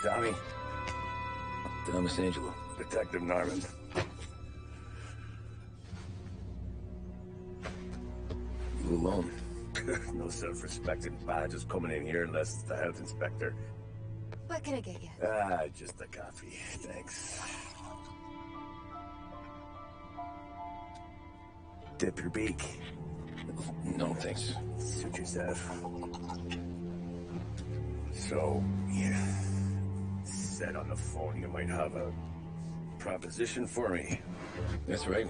Tommy. Thomas Angelo. Detective Norman. You alone? No self-respecting badges coming in here unless it's the health inspector. What can I get you? Just a coffee. Thanks. Dip your beak. No, thanks. Suit yourself. So, yeah. Said on the phone you might have a proposition for me. That's right.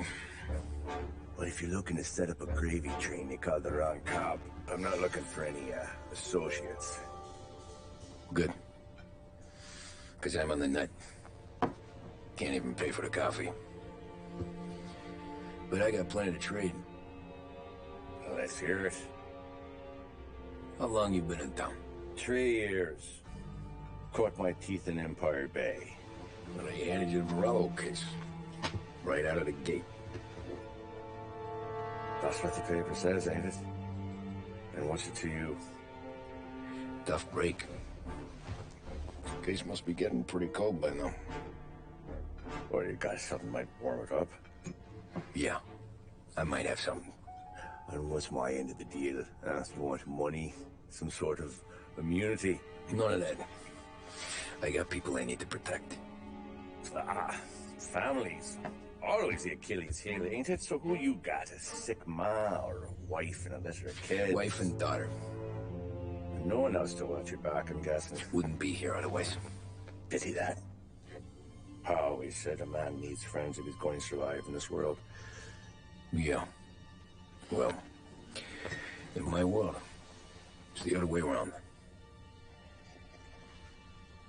Well, if you're looking to set up a gravy train, you called the wrong cop. I'm not looking for any, associates. Good. Because I'm on the nut. Can't even pay for the coffee. But I got plenty to trade. Well, let's hear it. How long you been in town? 3 years. Caught my teeth in Empire Bay. Well, I handed you the Morello case. Right out of the gate. That's what the paper says, ain't it? And what's it to you? Tough break. Case must be getting pretty cold by now. Or you got something might warm it up? Yeah, I might have something. And what's my end of the deal? You want money? Some sort of immunity? None of that. I got people I need to protect. Families. Always the Achilles heel, ain't it? So who you got? A sick ma or a wife and a litter of kids? Wife and daughter. And no one else to watch your back, I'm guessing. Wouldn't be here otherwise. Pity that. I always said a man needs friends if he's going to survive in this world. Yeah. Well, in my world, it's the other way around.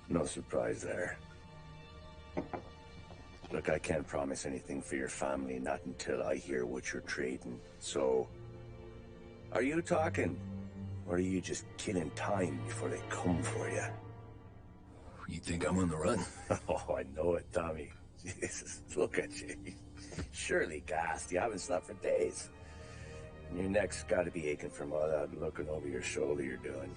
No surprise there. Look, I can't promise anything for your family, not until I hear what you're trading. So, are you talking? Or are you just killing time before they come for you? You think I'm on the run? Oh, I know it, Tommy. Jesus, look at you. Surely gassed. You haven't slept for days. And your neck's got to be aching from all that looking over your shoulder you're doing.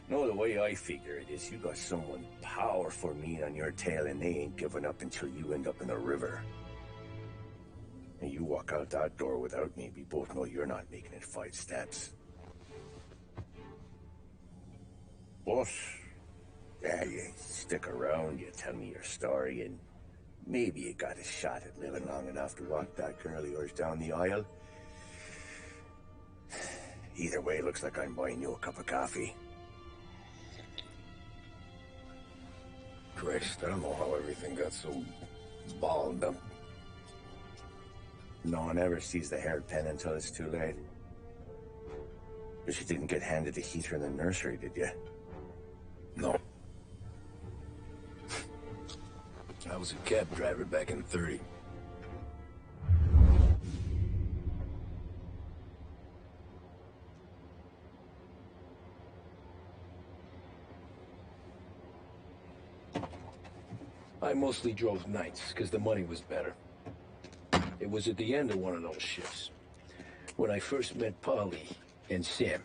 No, the way I figure it is you got someone powerful mean on your tail and they ain't giving up until you end up in the river. And you walk out that door without me, we both know you're not making it 5 steps. But, yeah, you stick around, you tell me your story, and maybe you got a shot at living long enough to walk that girl of yours down the aisle. Either way, it looks like I'm buying you a cup of coffee. Christ, I don't know how everything got so balled up. No one ever sees the hairpin until it's too late. But you didn't get handed a heater in the nursery, did you? No. I was a cab driver back in '30. I mostly drove nights, because the money was better. It was at the end of one of those shifts, when I first met Polly and Sam.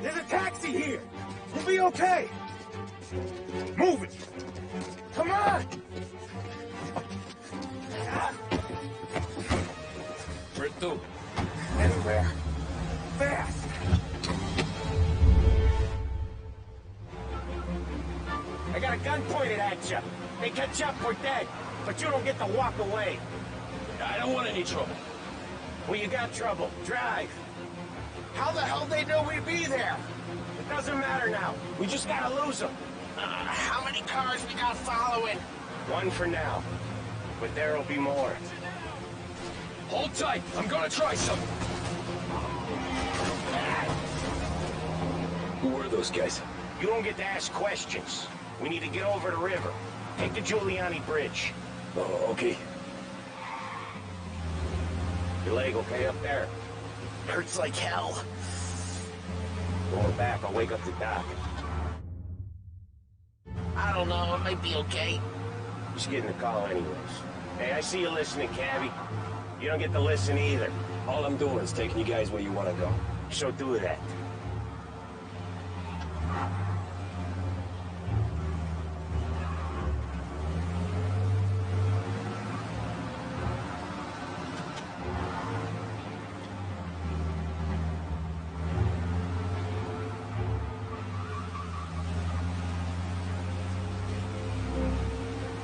There's a taxi here. We'll be okay. Move it. Come on. Where to? Anywhere. Fast. I got a gun pointed at you. They catch up, we're dead. But you don't get to walk away. I don't want any trouble. Well, you got trouble. Drive. How the hell they know we'd be there? It doesn't matter now. We just gotta lose them. How many cars we got following? One for now. But there'll be more. Hold tight. I'm gonna try something. Who were those guys? You don't get to ask questions. We need to get over the river. Take the Giuliani Bridge. Oh, okay. Your leg okay up there? Hurts like hell. Going back, I'll wake up the doc. I don't know, it might be okay. Just getting the call anyways. Hey, I see you listening, Cabby. You don't get to listen either. All I'm doing is taking you guys where you want to go. So do that.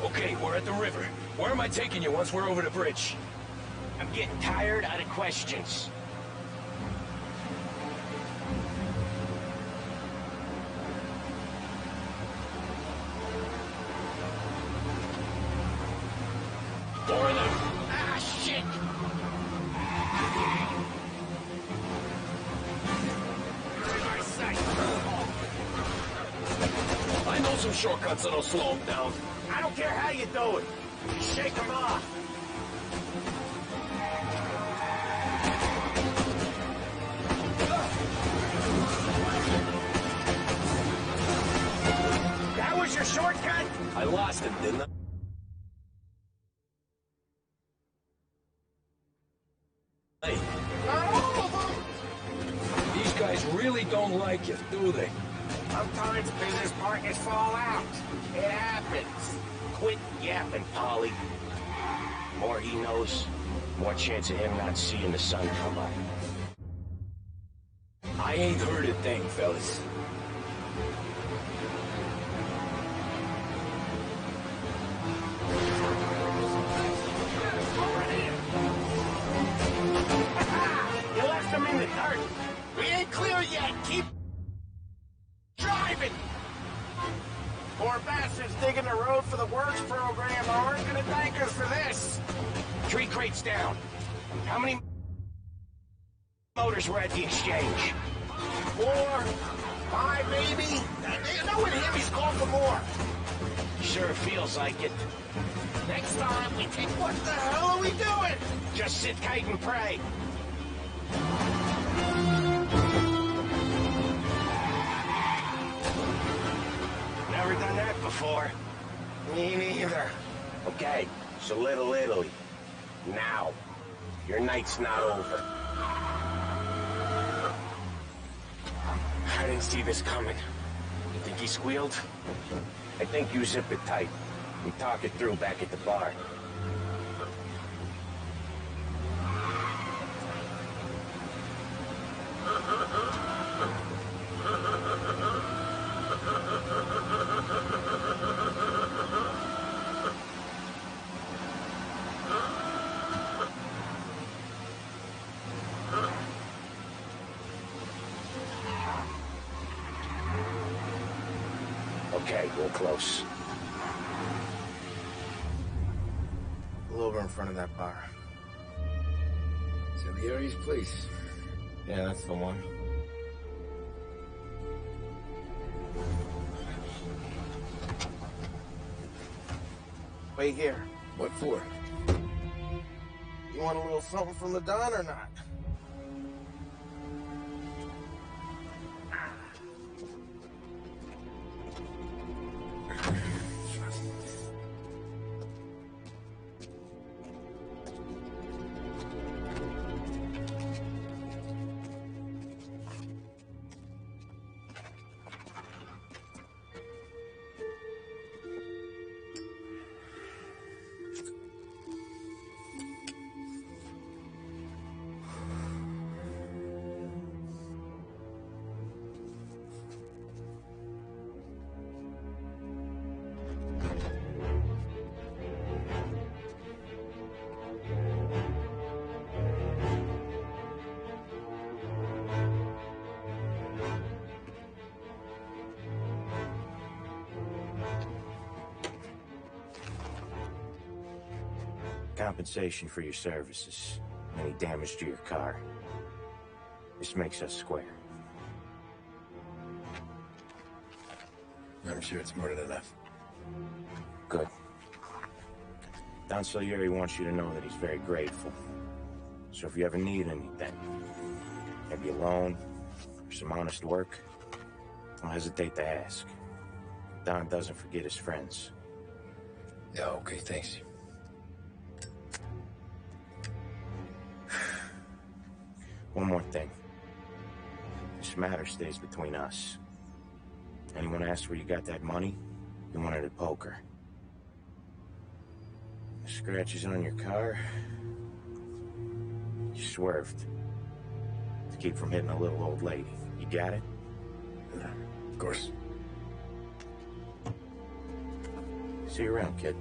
Okay, we're at the river. Where am I taking you once we're over the bridge? I'm getting tired out of questions. Four of them. Ah, shit! My sight. I know some shortcuts that'll slow them down. I don't care how you do it. Shake them off. That was your shortcut? I lost him, didn't I? Hey, these guys really don't like you, do they? Sometimes business partners fall out. It happens. Quit yapping, Polly. More he knows, more chance of him not seeing the sun come up. I ain't heard a thing, fellas. You left him in the dirt. We ain't clear yet. Keep driving. Poor bastards digging the road for the works program aren't gonna thank us for this. 3 crates down. How many motors were at the exchange? 4, 5, maybe. Knowing him, he's called for more. Sure feels like it. Next time we take. What the hell are we doing? Just sit tight and pray. Never done that before. Me neither. Okay, so Little Italy. Now. Your night's not over. I didn't see this coming. You think he squealed? I think you zip it tight. We talk it through back at the bar. Okay, we're close. Pull over in front of that bar. Salieri's place. Yeah, that's the one. Wait here. What for? You want a little something from the Don or not? Compensation for your services. Any damage to your car. This makes us square. I'm sure it's more than enough. Good. Don Salieri wants you to know that he's very grateful. So if you ever need anything, maybe a loan or some honest work, don't hesitate to ask. Don doesn't forget his friends. Yeah, okay, thanks. One more thing. This matter stays between us. Anyone asks where you got that money, you won it at poker. The scratches on your car, you swerved to keep from hitting a little old lady. You got it? Of course. See you around, kid.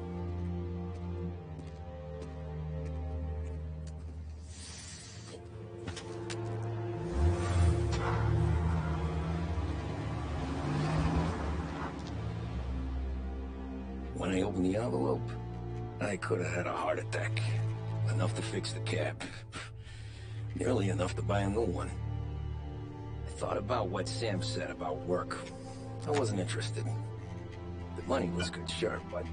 When I opened the envelope, I could have had a heart attack. Enough to fix the cab. Nearly enough to buy a new one. I thought about what Sam said about work. I wasn't interested. The money was good, sure, but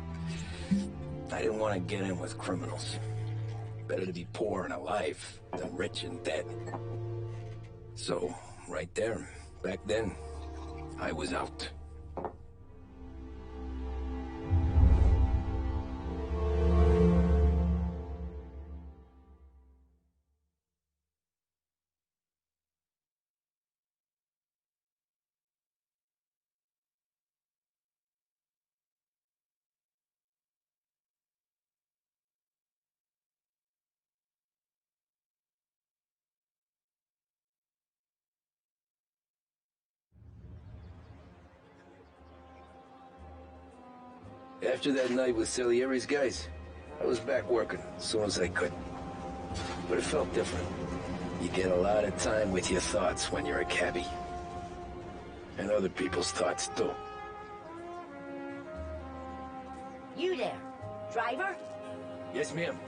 I didn't want to get in with criminals. Better to be poor and alive than rich and dead. So, right there, back then, I was out. After that night with Salieri's guys, I was back working as soon as I could. But it felt different. You get a lot of time with your thoughts when you're a cabbie. And other people's thoughts, too. You there, driver? Yes, ma'am.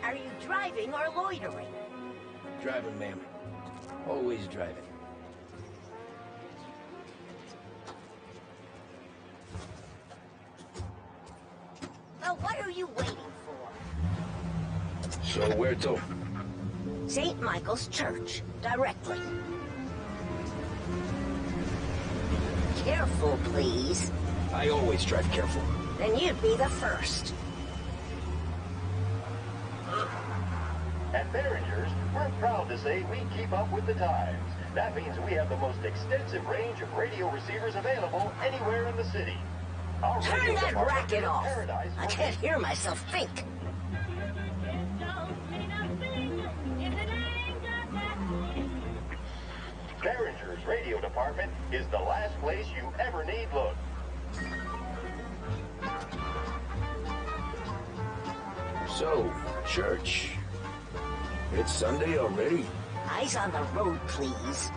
Are you driving or loitering? Driving, ma'am. Always driving. Well, what are you waiting for? So where to? St. Michael's Church, directly. Careful, please. I always drive careful. Then you'd be the first. At Behringer's, we're proud to say we keep up with the times. That means we have the most extensive range of radio receivers available anywhere in the city. Our Turn radio that department racket is off! paradise I for can't hear myself think. Behringer's radio department is the last place you ever need look. So, church. It's Sunday already? Eyes on the road, please.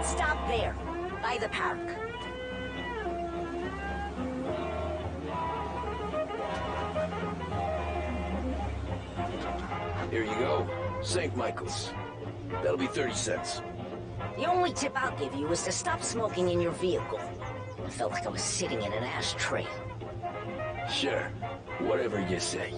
Stop there, by the park. Here you go. St. Michael's. That'll be 30 cents. The only tip I'll give you is to stop smoking in your vehicle. I felt like I was sitting in an ashtray. Sure. Whatever you say.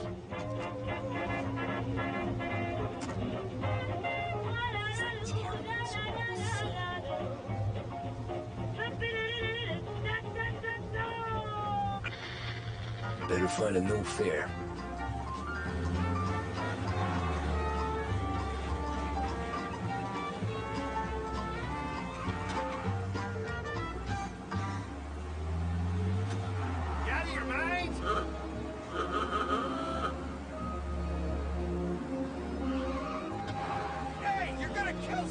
Better find a new fare. You out of your mind? Hey, you're gonna kill me!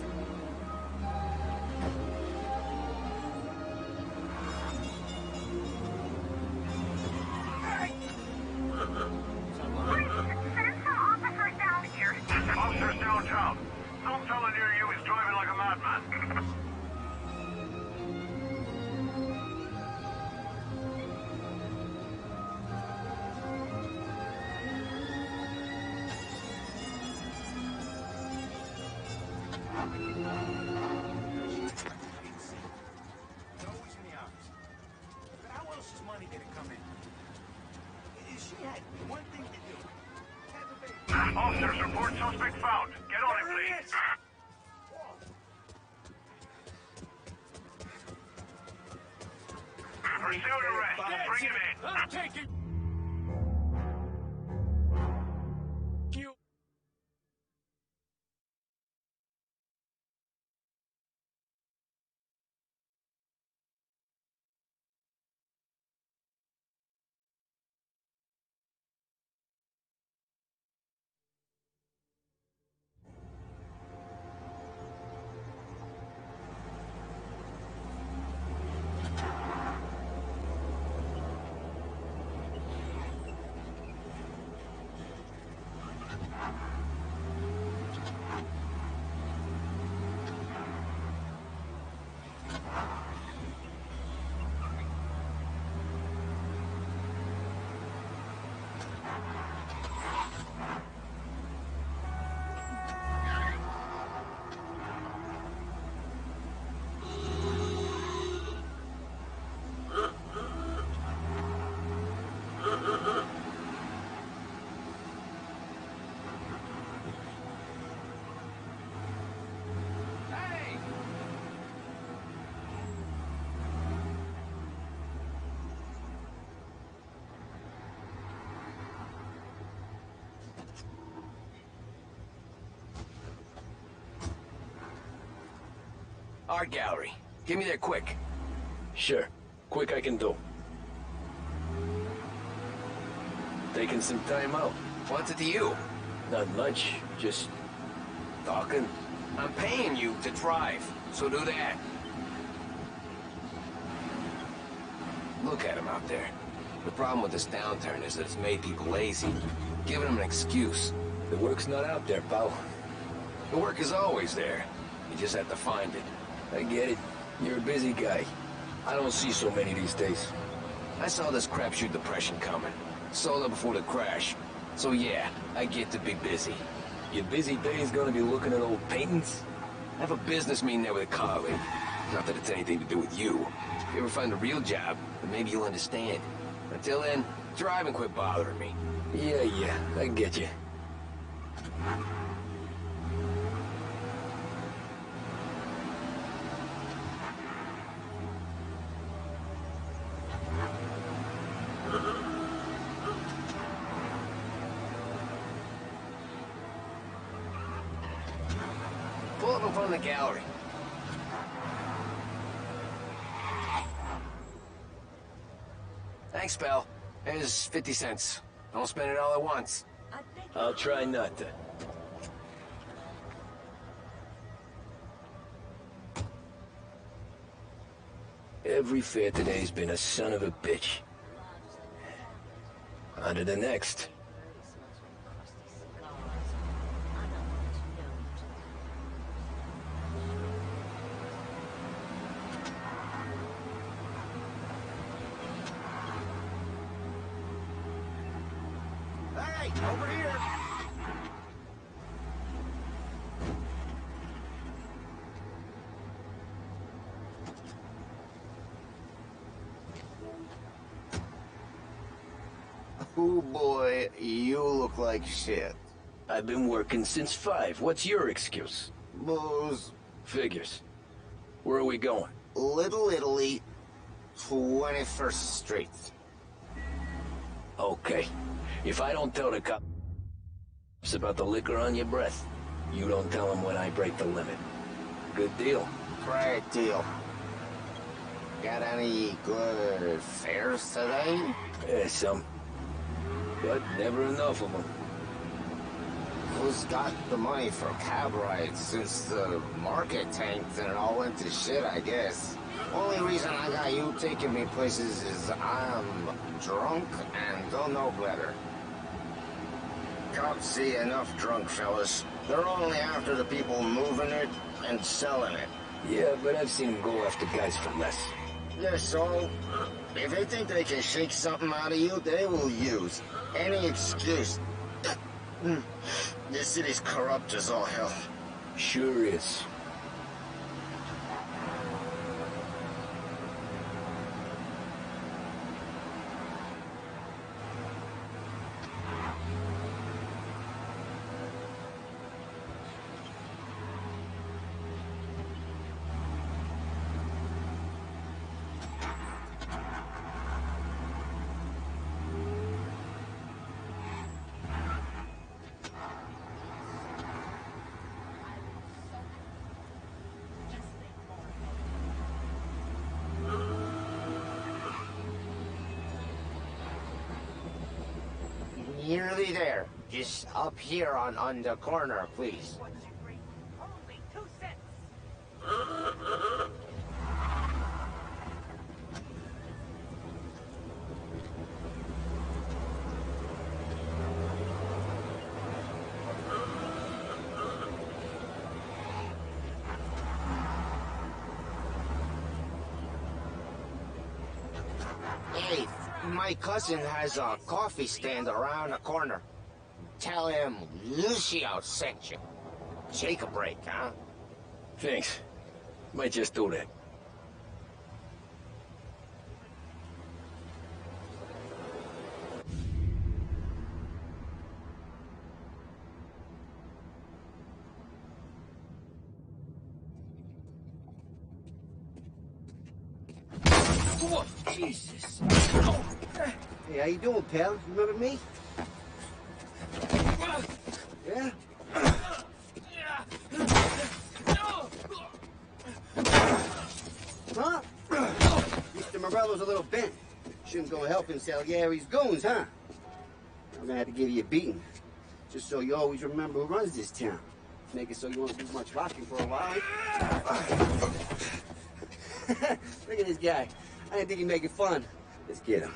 Officers downtown. Some fella near you is driving like a madman. Always in the office. But how else is money gonna come in? She had one thing to do. Have a baby. Officers report suspect found. Get on it, please. Pursuit arrest. Bring him in. I'm taking you. Art gallery. Get me there quick. Sure. Quick I can do. Taking some time out. What's it to you? Not much. Just talking. I'm paying you to drive, so do that. Look at him out there. The problem with this downturn is that it's made people lazy, giving them an excuse. The work's not out there, pal. The work is always there. You just have to find it. I get it. You're a busy guy. I don't see so many these days. I saw this crapshoot depression coming. Sold it before the crash. So yeah, I get to be busy. Your busy day's gonna be looking at old paintings? I have a business meeting there with a colleague. Not that it's anything to do with you. If you ever find a real job, then maybe you'll understand. Until then, drive and quit bothering me. Yeah, I get you. Pull up in front of the gallery. Thanks, pal. Here's 50 cents. Don't spend it all at once. I'll try not to. Every fare today's been a son of a bitch. On to the next. Hey, over here. Oh boy, you look like shit. I've been working since 5. What's your excuse? Booze, Figures. Where are we going? Little Italy, 21st Street. Okay. If I don't tell the cops about the liquor on your breath, you don't tell them when I break the limit. Good deal? Great deal. Got any good fares today? Yeah, some. But never enough of them. Who's got the money for cab rides since the market tanked and it all went to shit, I guess? Only reason I got you taking me places is I'm drunk and don't know better. Cops see enough drunk fellas. They're only after the people moving it and selling it. Yeah, but I've seen them go after guys for less. Yeah, so if they think they can shake something out of you, they will use any excuse. This city's corrupt as all hell. Sure is. Nearly there. Just up here on the corner, please. Only 2 cents. Hey, my cousin has a coffee stand around the corner. Tell him Lucio sent you. Take a break, huh? Thanks. Might just do that. Whoa, Jesus. Hey, how you doing, pal? Remember me? Yeah? Huh? Mr. Morello's a little bent. Shouldn't go helping Salieri's goons, huh? I'm gonna have to give you a beating. Just so you always remember who runs this town. Make it so you won't do much rocking for a while. Look at this guy. I didn't think he'd make it fun. Let's get him.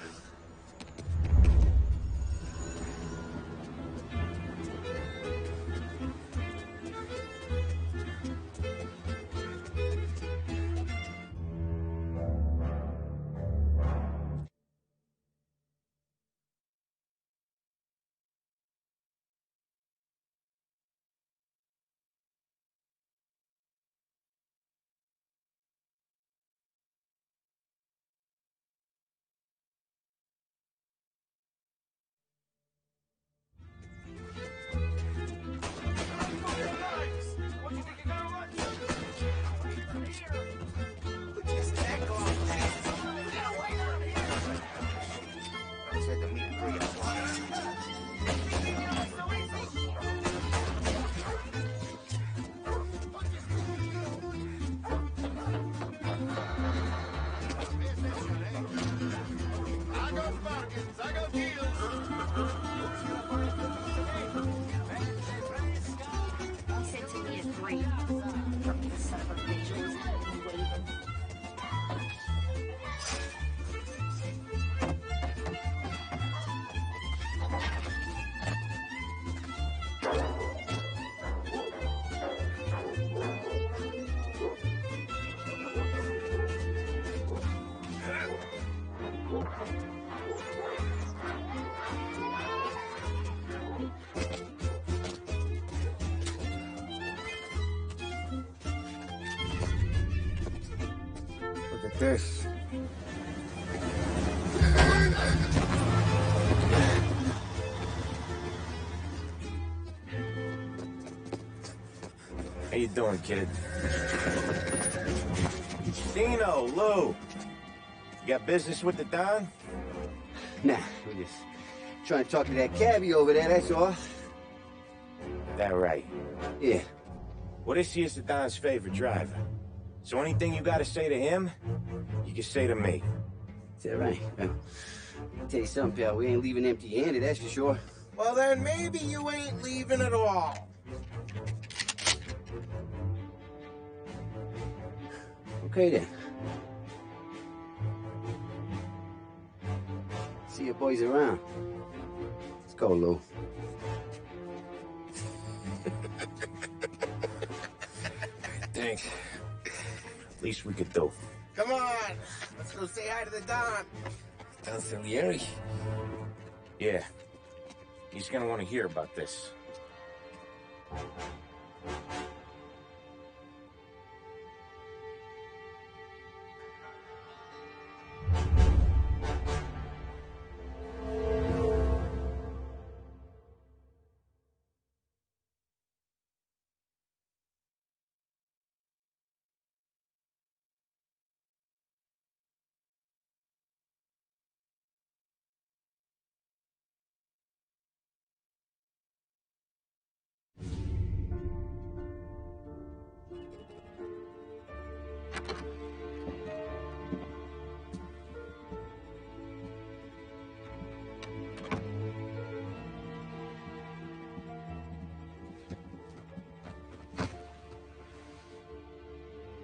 Look at this. How you doing, kid? Dino, Lou. You got business with the Don? Nah, we're just Trying to talk to that cabbie over there, that's all. That right? Yeah. Well, this here's the Don's favorite driver. So anything you gotta say to him, you can say to me. Is that right? I'll tell you something, pal. We ain't leaving empty-handed, that's for sure. Well, then maybe you ain't leaving at all. Okay, then. See your boys around. Let's go, Lou. Thanks. Least we could do. Come on, let's go say hi to the Don. Don Salieri? Yeah. He's gonna want to hear about this.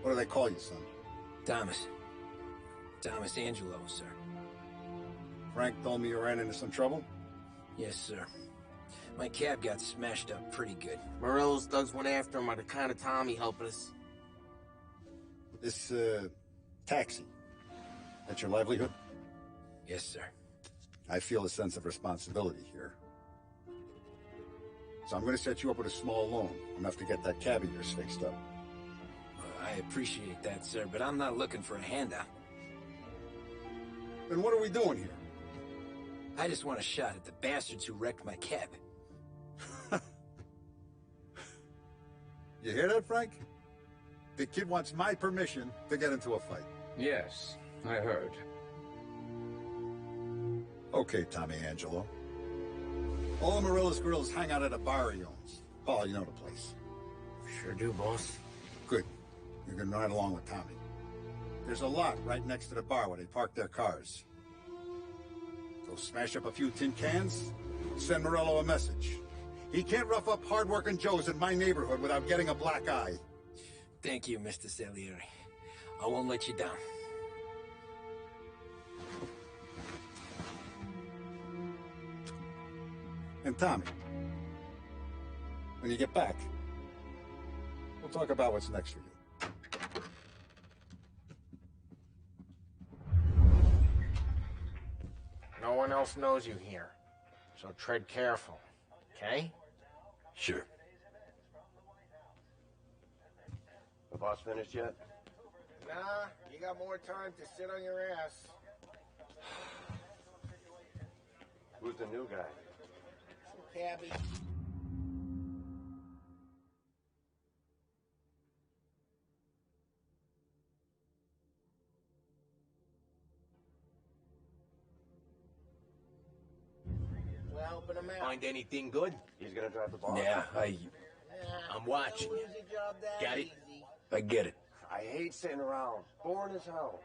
What do they call you, son? Thomas. Thomas Angelo, sir. Frank told me you ran into some trouble? Yes, sir. My cab got smashed up pretty good. Morello's thugs went after him on account of Tommy helping us. This, taxi. That's your livelihood? Yes, sir. I feel a sense of responsibility here. So I'm gonna set you up with a small loan, enough to get that cab of yours fixed up. I appreciate that, sir, but I'm not looking for a handout. Then what are we doing here? I just want a shot at the bastards who wrecked my cab. You hear that, Frank? The kid wants my permission to get into a fight. Yes, I heard. Okay, Tommy Angelo. All of Marilla's girls hang out at a bar he owns. Paul, you know the place. Sure do, boss. Good. You can ride along with Tommy. There's a lot right next to the bar where they park their cars. Go smash up a few tin cans, send Morello a message. He can't rough up hard-working Joes in my neighborhood without getting a black eye. Thank you, Mr. Salieri. I won't let you down. And Tommy, when you get back, we'll talk about what's next for you. No one else knows you here, so tread careful, okay? Sure. The boss finished yet? Nah, you got more time to sit on your ass. Who's the new guy? Cabby. We're helping him out. Find anything good? He's gonna drive the boss? Yeah, I'm watching you. Got it? I get it. I hate sitting around. Boring as hell.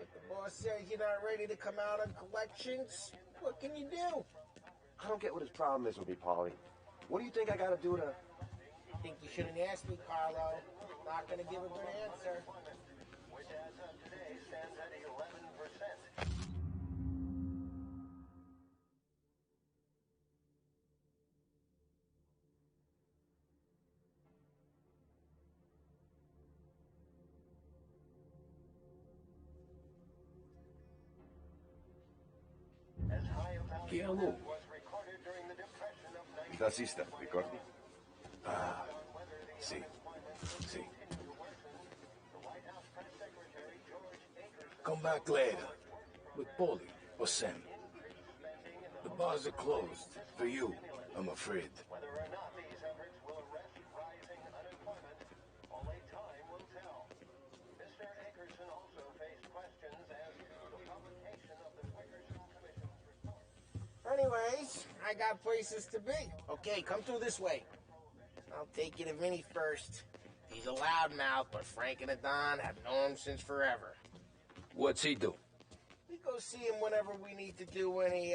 If the boss says you're not ready to come out on collections, what can you do? I don't get what his problem is with me, Paulie. What do you think I gotta do to... I think you shouldn't ask me, Carlo. Not gonna give a good answer. Which as of today stands at 11%. Che amore. Il tassista, ricordi? Ah, sì, sì. Come back later. With Paulie or Sam. The bars are closed. For you, I'm afraid. Whether or not these efforts will arrest rising unemployment, only time will tell. Mr. Ackerson also faced questions as to the publication of the Wickerson Commission's report. Anyway, Anyways, I got places to be. Okay, come through this way. I'll take you to Vinny first. He's a loudmouth, but Frank and the Don have known him since forever. What's he do? We go see him whenever we need to do any,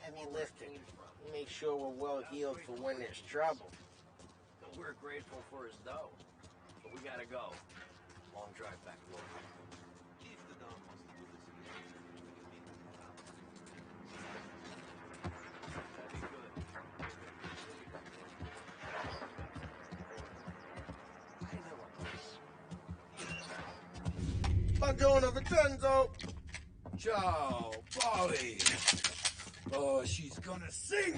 heavy lifting. We make sure we're well healed for when there's trouble. We're grateful for his dough, but we gotta go. Long drive back to work. Madonna Vincenzo! Ciao, Polly. Oh, she's gonna sing.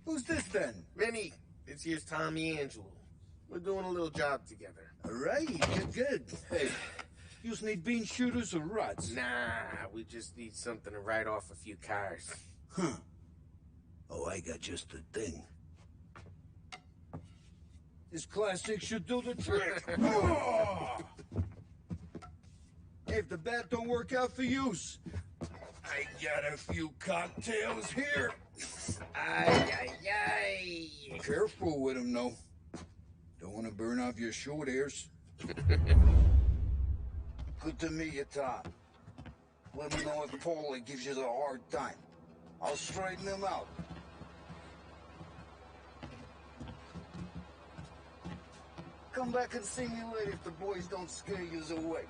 Who's this then? Vinny, this here's Tommy Angelo. We're doing a little job together. All right, good. Hey, you need bean shooters or rods? Nah, we just need something to write off a few cars. Huh. Oh, I got just the thing. This classic should do the trick. Oh! If the bat don't work out for use, I got a few cocktails here. Ay, ay, ay. Careful with them, though. Don't want to burn off your short hairs. Good to meet you, Tom. Let me know if Paulie gives you the hard time. I'll straighten him out. Come back and see me later if the boys don't scare you away.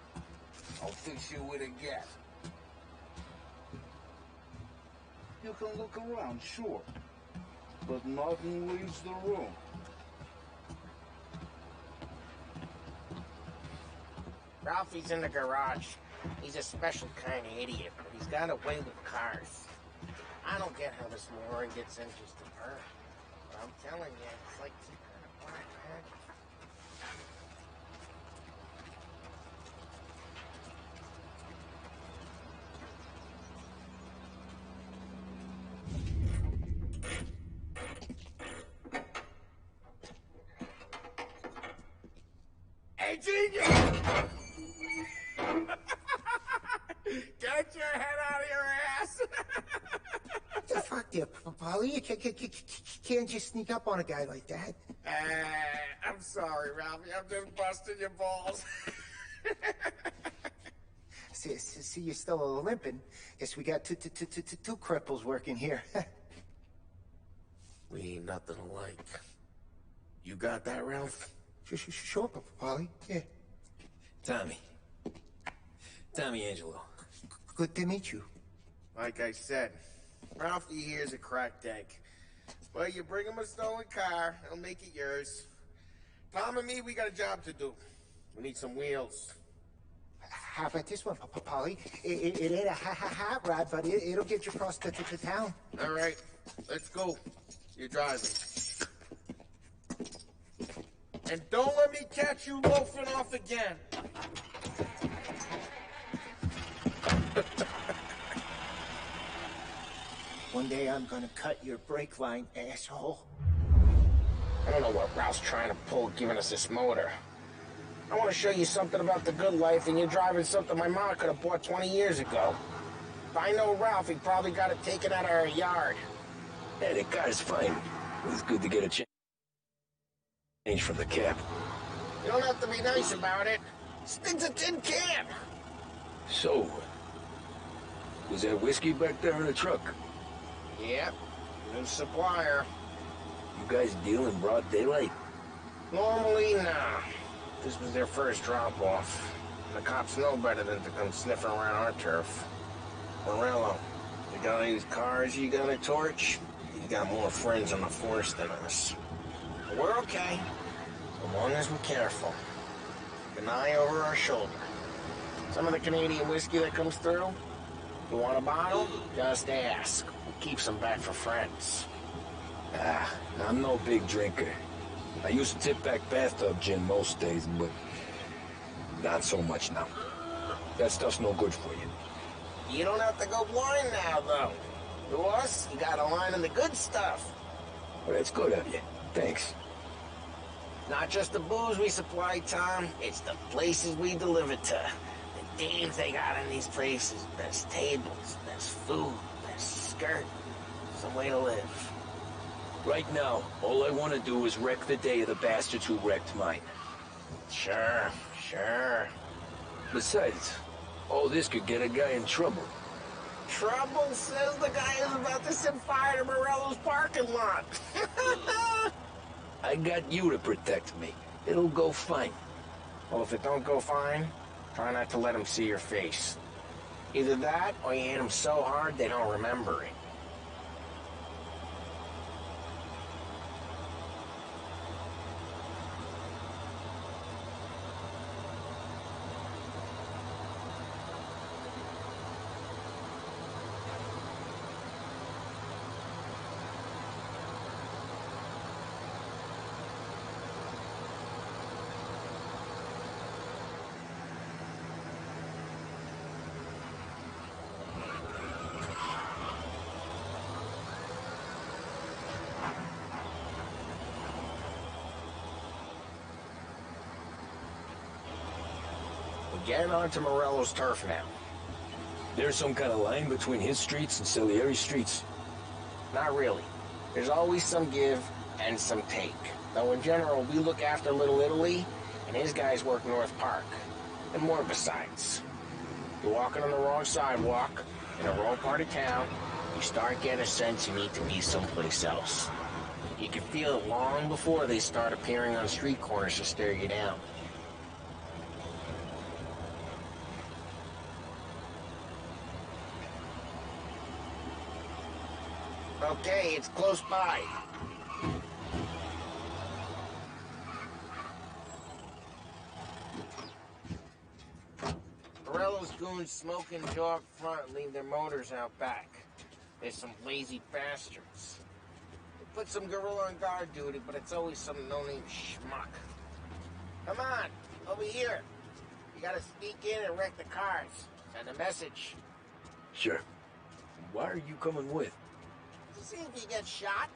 I'll fix you with a gat. You can look around, sure, but nothing leaves the room. Ralphie's in the garage. He's a special kind of idiot, but he's got a way with cars. I don't get how this moron gets interested in her. But I'm telling you, it's like some kind of black magic. Hey, genius! Get your head out of your ass! The fuck there, Polly? You can't just sneak up on a guy like that. I'm sorry, Ralphie. I'm just busting your balls. See, you're still limping. Guess we got two cripples working here. We ain't nothing alike. You got that, Ralph? Sure, Polly. Yeah. Tommy Angelo. Good to meet you. Like I said, Ralphie here's a cracked egg. Well, you bring him a stolen car, he'll make it yours. Tom and me, we got a job to do. We need some wheels. How about this one, Polly? It ain't a hot rod, but it'll get you across to town. All right, let's go. You're driving. And don't let me catch you loafing off again. One day I'm gonna cut your brake line, asshole. I don't know what Ralph's trying to pull giving us this motor. I want to show you something about the good life, and you're driving something my mom could have bought 20 years ago. If I know Ralph, he probably got it taken out of our yard. Yeah, the car's fine. It was good to get a change from the cab. You don't have to be nice about it. This thing's a tin can. So, was that whiskey back there in the truck? Yep, new supplier. You guys deal in broad daylight? Normally, nah. This was their first drop-off. The cops know better than to come sniffing around our turf. Morello, you got any cars you got a torch? You got more friends on the force than us. But we're okay, as long as we're careful. Keep an eye over our shoulder. Some of the Canadian whiskey that comes through, you want a bottle? Just ask. We keep some back for friends. I'm no big drinker. I used to tip back bathtub gin most days, but not so much now. That stuff's no good for you. You don't have to go blind now, though. To us, you got a line of the good stuff. Well, that's good of you. Thanks. Not just the booze we supply, Tom. It's the places we deliver to. The games they got in these places. Best tables, best food, best skirt. Some way to live. Right now, all I want to do is wreck the day of the bastards who wrecked mine. Sure, sure. Besides, all this could get a guy in trouble. Trouble, says the guy who's about to set fire to Morello's parking lot. I got you to protect me. It'll go fine. Well, if it don't go fine, try not to let them see your face. Either that, or you hit them so hard they don't remember it. Getting onto Morello's turf now. There's some kind of line between his streets and Salieri's streets? Not really. There's always some give and some take. Though in general, we look after Little Italy, and his guys work North Park. And more besides. You're walking on the wrong sidewalk, in the wrong part of town, you start getting a sense you need to be someplace else. You can feel it long before they start appearing on street corners to stare you down. Okay, it's close by. Morello's goons smoke and jaw up front and leave their motors out back. There's some lazy bastards. They put some gorilla on guard duty, but it's always some no-name schmuck. Come on, over here. You gotta sneak in and wreck the cars. Send a message. Sure. Why are you coming with? See if you get shot.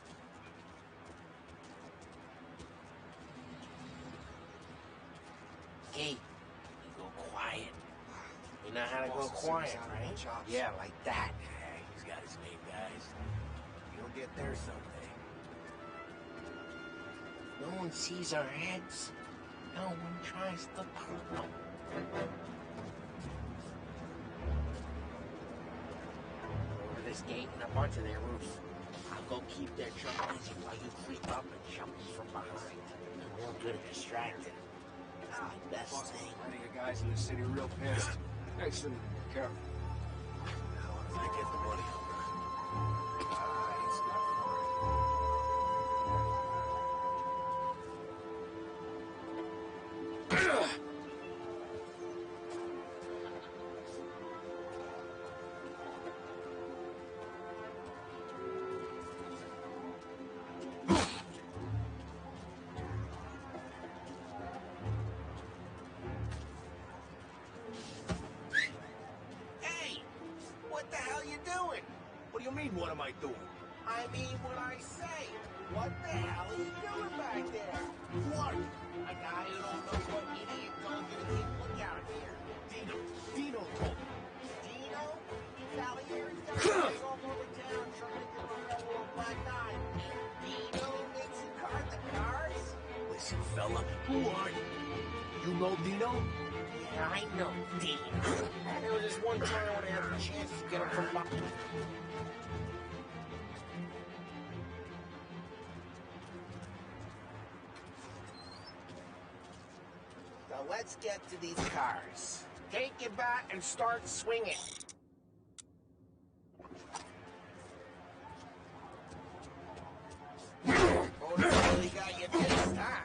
Hey, you go quiet. You know how to go quiet, right? Yeah, like that. Hey, he's got his name, guys. You'll get there someday. No one sees our heads. No one tries to follow. Over this gate and a bunch of their roofs. I'll go keep their truck busy while you creep up and jump from behind. I'm real good at distracting. That's my best thing. Plenty of guys in the city real pissed. Nice and careful. How long does I get the money? It's not What do you mean, what am I doing? I mean what I say. What the hell are you doing back there? What? A guy who don't know what idiot told you to keep lookout here. Dino told me. Dino? Salieri's got guys all over town trying to get Morello a black eye. Dino makes you cart the cars? Listen, fella, who are you? You know Dino? Yeah, I know Dino. And there was this one time when I had a chance to get him from behind. Now let's get to these cars. Take your bat and start swinging. Oh, really got you pissed, huh?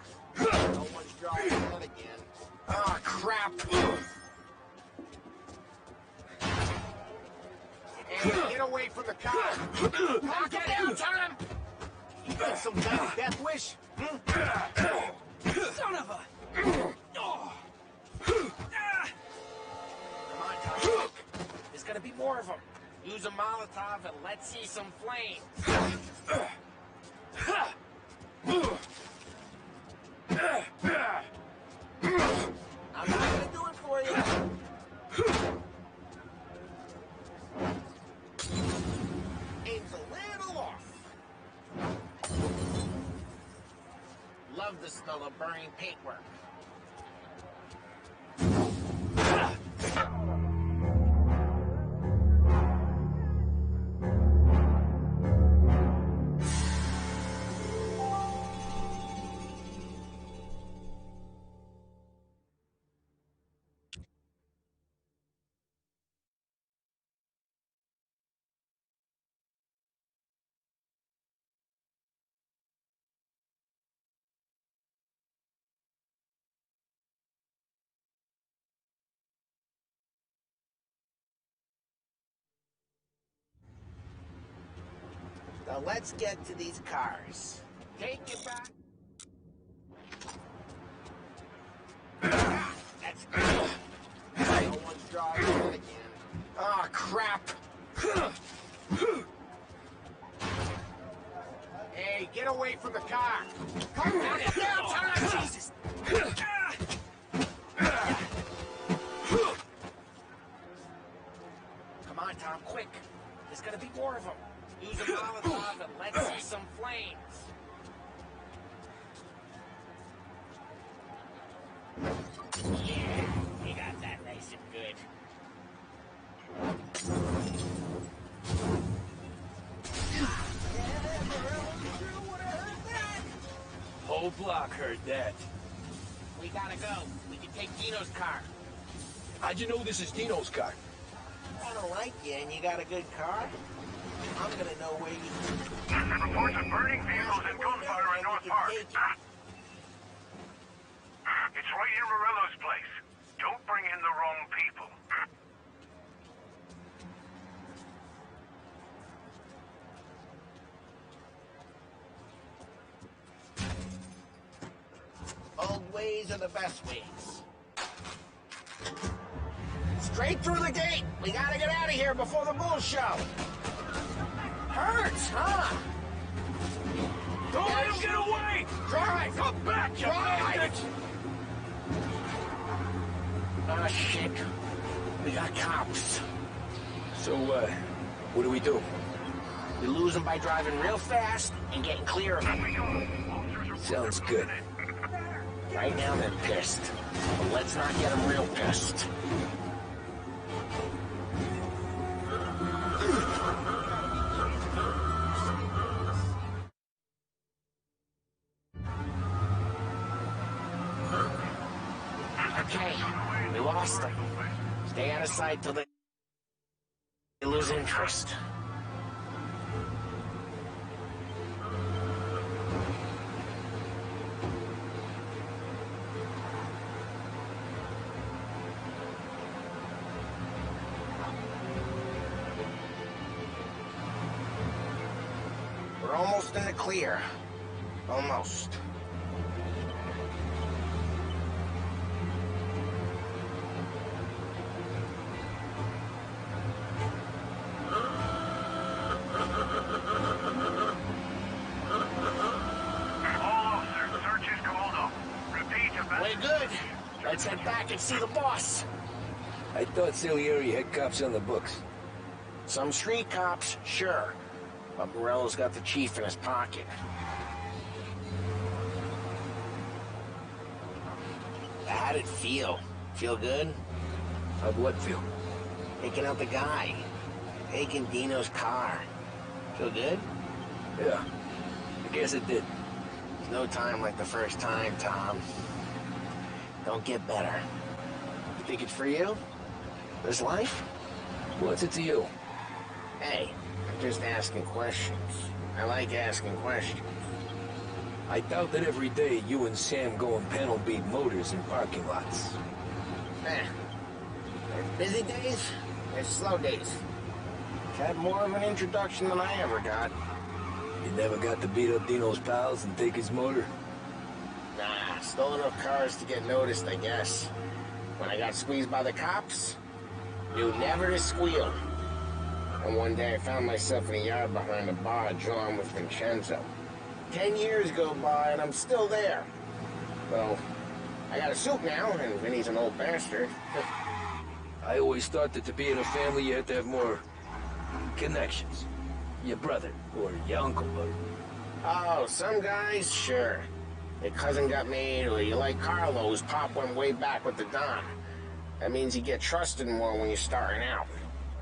No one's drawing blood again. Ah, crap! Hey, get away from the car! Knock it down, Tom! You got some kind of death wish? Son of a... Come on, Tom. There's gonna be more of them. Use a Molotov and let's see some flames. I'm not gonna do it for you. smell of burning paintwork. Now let's get to these cars. Take it back. That's good. No one's driving it again. Oh, crap. Hey, get away from the car. Come down it. Now, Tom, Jesus. Come on, Tom, quick. There's gonna be more of them. Use a Molotov and let's see some flames. Yeah, we got that nice and good. Whole block heard that. We gotta go. We can take Dino's car. How'd you know this is Dino's car? I don't like you and you got a good car. I'm gonna know where you... Reports of burning vehicles and gunfire in North Park. It's right near Morello's place. Don't bring in the wrong people. Old ways are the best ways. Straight through the gate. We gotta get out of here before the bull show. Hurts, huh? Don't let him get away! Drive! Come back, you Drive! Ah, shit. We got cops. So, what do we do? We lose them by driving real fast and getting clear of them. Sounds good. Right now they're pissed. But let's not get them real pissed. Okay, we lost them. Stay out of sight till they lose interest. We're almost in the clear. Almost. We're good. Let's head back and see the boss. I thought Salieri had cops on the books. Some street cops, sure. But Morello's got the chief in his pocket. How'd it feel? Feel good? How'd what feel? Taking out the guy. Taking Dino's car. Feel good? Yeah, I guess it did. There's no time like the first time, Tom. Don't get better. You think it's for you? This life? What's it to you? Hey, I'm just asking questions. I like asking questions. I doubt that every day you and Sam go and panel beat motors in parking lots. There's busy days, there's slow days. Had more of an introduction than I ever got. You never got to beat up Dino's pals and take his motor? Nah, stole enough cars to get noticed, I guess. When I got squeezed by the cops, knew never to squeal. And one day I found myself in a yard behind a bar drawn with Vincenzo. 10 years go by and I'm still there. Well, I got a suit now, and Vinny's an old bastard. I always thought that to be in a family you had to have more connections. Your brother, or your uncle, or... Oh, some guys, sure. Your cousin got made, or you like Carlos, Pop went way back with the Don. That means you get trusted more when you're starting out.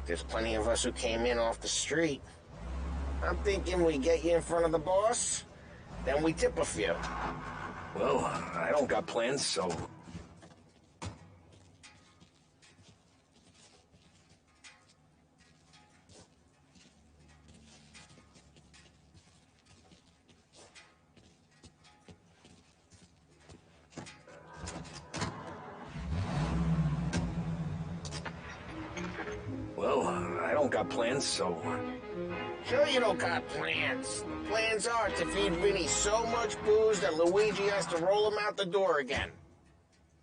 There's plenty of us who came in off the street. I'm thinking we get you in front of the boss, then we tip a few. Well, I don't got plans, so... Well, I don't got plans, so... Sure you don't got plans. The plans are to feed Vinny so much booze that Luigi has to roll him out the door again.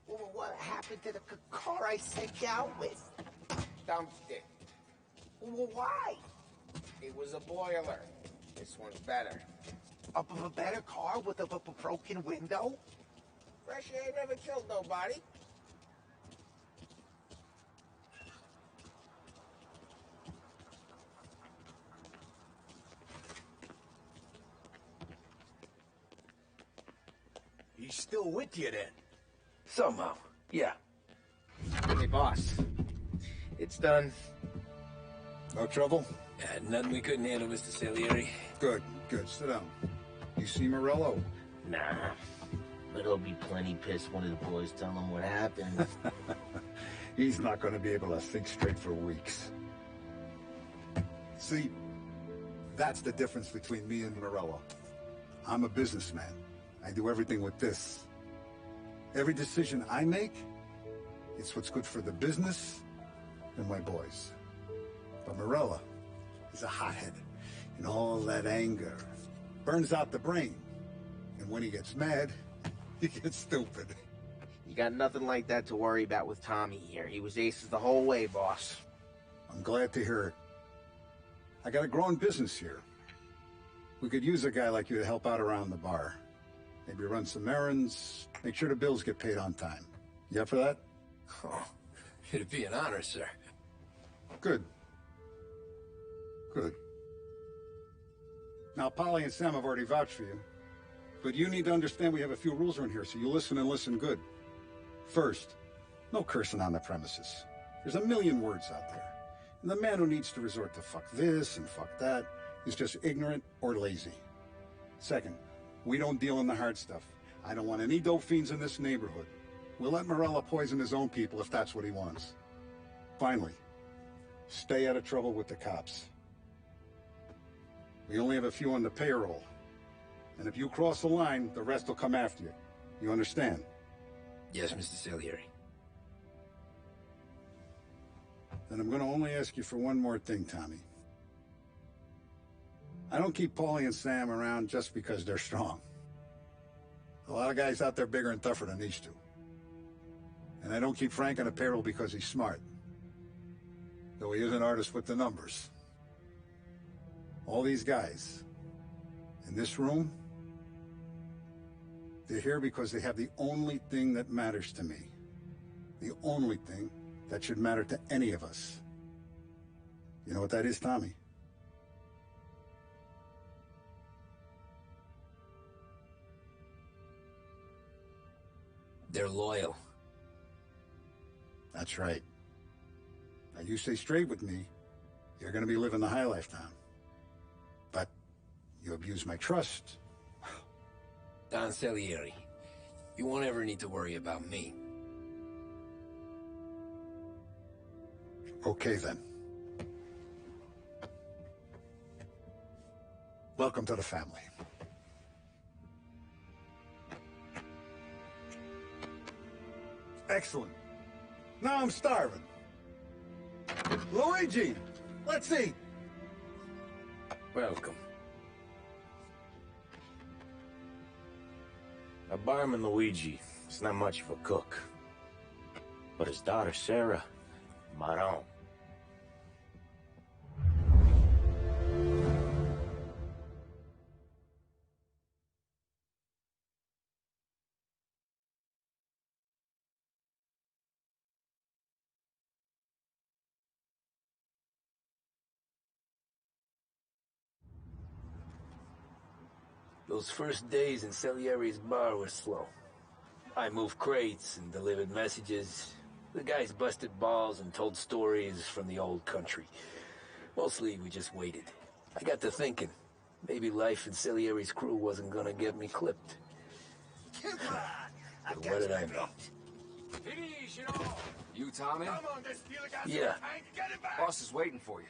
Well, what happened to the car I sent you out with? Dumped it. Well, why? It was a boiler. This one's better. A better car with a broken window? Fresh air never killed nobody. He's still with you then? Somehow, yeah. Hey, boss. It's done. No trouble? Nothing we couldn't handle, Mr. Salieri. Good, good. Sit down. You see Morello? Nah. But he'll be plenty pissed when his boys tell him what happened. He's not going to be able to think straight for weeks. See, that's the difference between me and Morello. I'm a businessman. I do everything with this. Every decision I make, it's what's good for the business and my boys. But Morello is a hothead, and all that anger burns out the brain. And when he gets mad, he gets stupid. You got nothing like that to worry about with Tommy here. He was aces the whole way, boss. I'm glad to hear it. I got a growing business here. We could use a guy like you to help out around the bar. Maybe run some errands, make sure the bills get paid on time. You up for that? Oh, it'd be an honor, sir. Good. Good. Now, Polly and Sam have already vouched for you. But you need to understand we have a few rules around here, so you listen and listen good. First, no cursing on the premises. There's a million words out there. And the man who needs to resort to fuck this and fuck that is just ignorant or lazy. Second, we don't deal in the hard stuff. I don't want any dope fiends in this neighborhood. We'll let Morello poison his own people if that's what he wants. Finally, stay out of trouble with the cops. We only have a few on the payroll. And if you cross the line, the rest will come after you. You understand? Yes, Mr. Salieri. Then I'm going to only ask you for one more thing, Tommy. I don't keep Paulie and Sam around just because they're strong. A lot of guys out there bigger and tougher than these two. And I don't keep Frank on a payroll because he's smart. Though he is an artist with the numbers. All these guys in this room, they're here because they have the only thing that matters to me. The only thing that should matter to any of us. You know what that is, Tommy? They're loyal. That's right. Now you stay straight with me, you're gonna be living the high life, Tom. But you abuse my trust. Don Salieri, you won't ever need to worry about me. Okay, then. Welcome to the family. Excellent. Now I'm starving. Luigi, let's eat. Welcome. Our barman Luigi is not much of a cook. But his daughter Sarah, Maron. Those first days in Salieri's bar were slow. I moved crates and delivered messages. The guys busted balls and told stories from the old country. Mostly, we just waited. I got to thinking, maybe life in Salieri's crew wasn't gonna get me clipped. But what did I know? You, Tommy? Yeah. Boss is waiting for you.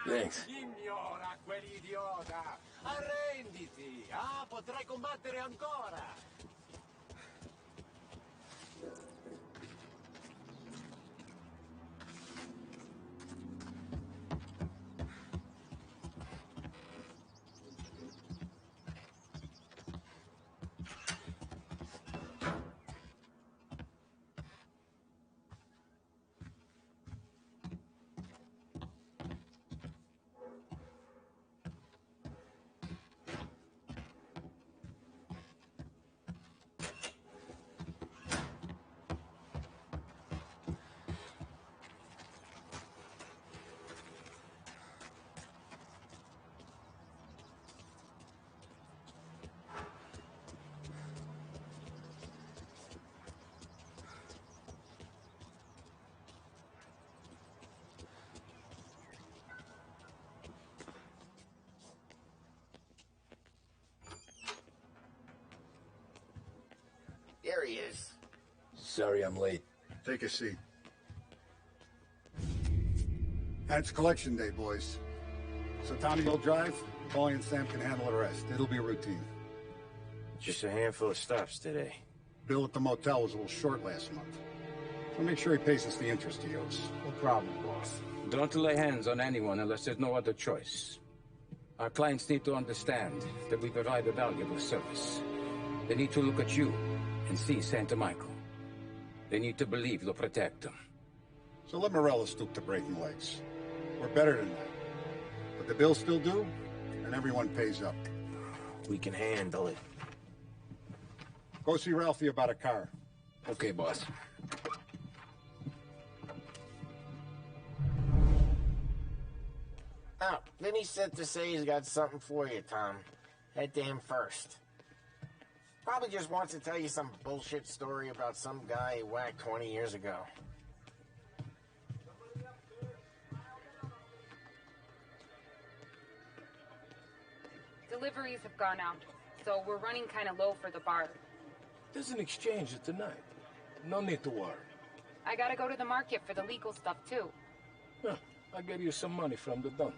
Thanks. Ignora quell'idiota! Arrenditi! Ah, potrai combattere ancora! There he is. Sorry I'm late. Take a seat. And it's collection day, boys. So Tommy will drive, Paulie and Sam can handle the rest. It'll be routine. Just a handful of stops today. Bill at the motel was a little short last month. So make sure he pays us the interest he owes. No problem, boss. Don't lay hands on anyone unless there's no other choice. Our clients need to understand that we provide a valuable service. They need to look at you and see Santa Michael. They need to believe you'll protect them. So let Morello stoop to breaking legs. We're better than that. But the bills still due, and everyone pays up. We can handle it. Go see Ralphie about a car. Okay, boss. Oh, Vinny said to say he's got something for you, Tom. Head to him first. Probably just wants to tell you some bullshit story about some guy he whacked 20 years ago. Deliveries have gone out, so we're running kind of low for the bar. There's an exchange tonight. No need to worry. I gotta go to the market for the legal stuff, too. Huh, I'll get you some money from the dump.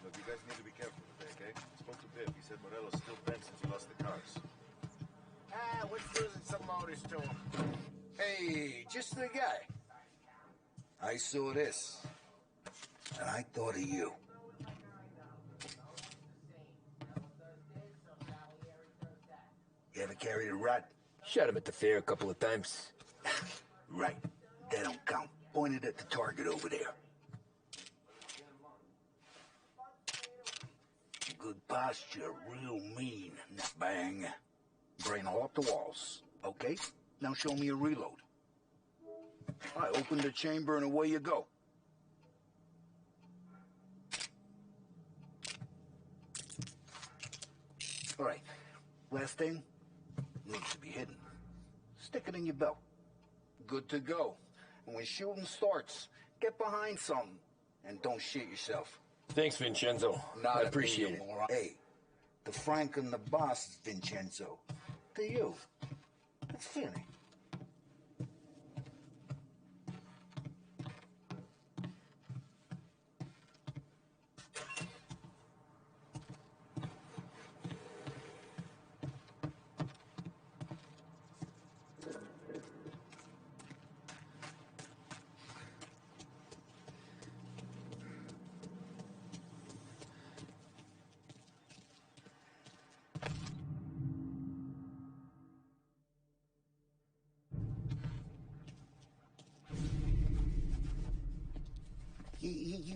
Look, you guys need to be careful today, okay? I spoke to Viv. He said Morello's still bent since he lost the cars. Ah, we're losing some motors to him. Hey, just the guy. I saw this, and I thought of you. You ever carried a rod? Shot him at the fair a couple of times. Right. That don't count. Pointed at the target over there. Good posture, real mean. Now bang. Brain all up the walls. Okay? Now show me a reload. I open the chamber and away you go. All right. Last thing. Needs to be hidden. Stick it in your belt. Good to go. And when shooting starts, get behind something. And don't shit yourself. Thanks, Vincenzo. I appreciate it. Hey, to Frank and the boss, Vincenzo. To you, it's Finny.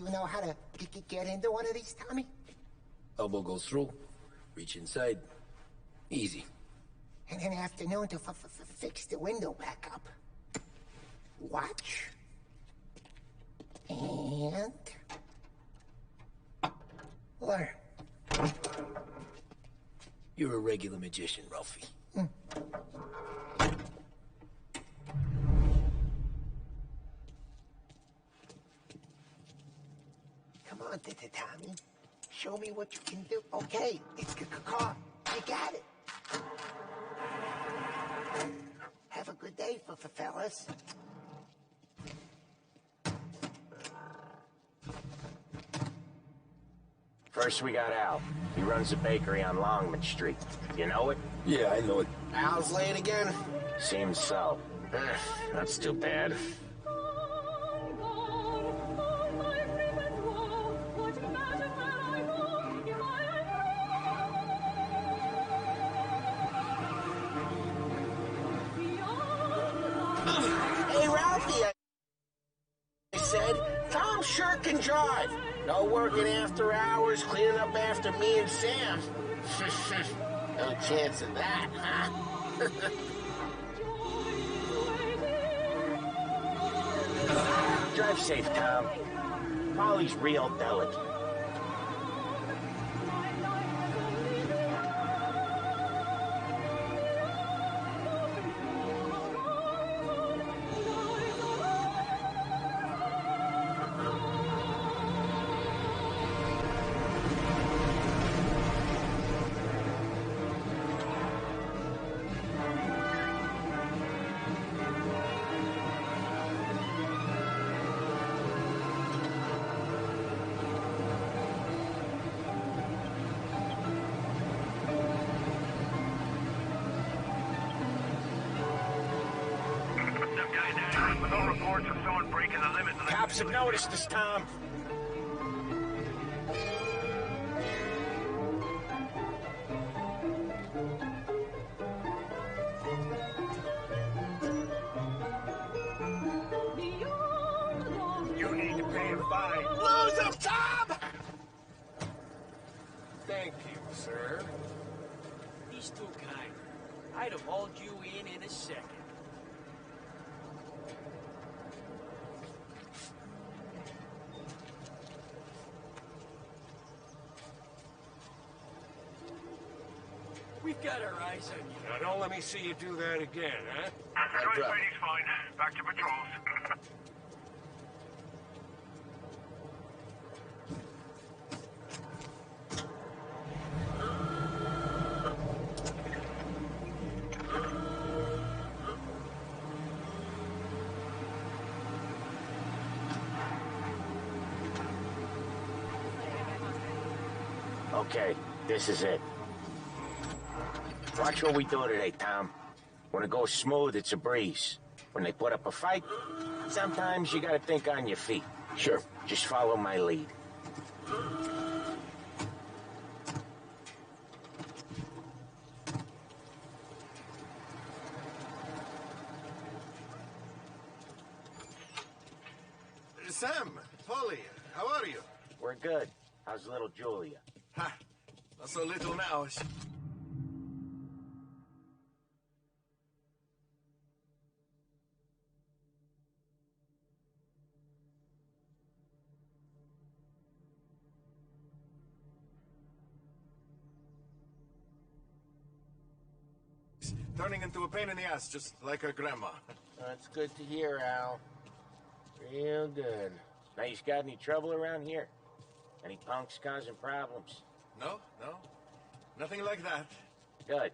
you know how to get into one of these, Tommy? Elbow goes through. Reach inside. Easy. And an afternoon to fix the window back up. Watch. And... learn. You're a regular magician, Ralphie. Come on, Tommy. Show me what you can do. Okay, it's car. You got it. Have a good day, fellas. First we got Al. He runs a bakery on Longman Street. You know it? Yeah, I know it. Al's late again? Seems so. That's too bad. Hey, Ralphie, I said, Tom sure can drive. No working after hours, cleaning up after me and Sam. No chance of that, huh? Drive safe, Tom. Polly's real delicate. No reports of someone breaking the limit. Cops have noticed us, Tom. You need to pay a fine. Lose him, Tom! Thank you, sir. He's too kind. I'd have hauled you in a second. We've got our eyes on you. Now, don't let me see you do that again, huh? Joint lady's fine. Back to patrols. Okay, this is it. Watch what we do today, Tom. When it goes smooth, it's a breeze. When they put up a fight, sometimes you gotta think on your feet. Sure. Just follow my lead. Sam, Polly, how are you? We're good. How's little Julia? Ha! Not so little now. Turning into a pain in the ass, just like her grandma. That's good to hear, Al. Real good. Now, you got any trouble around here? Any punks causing problems? No, no. Nothing like that. Good.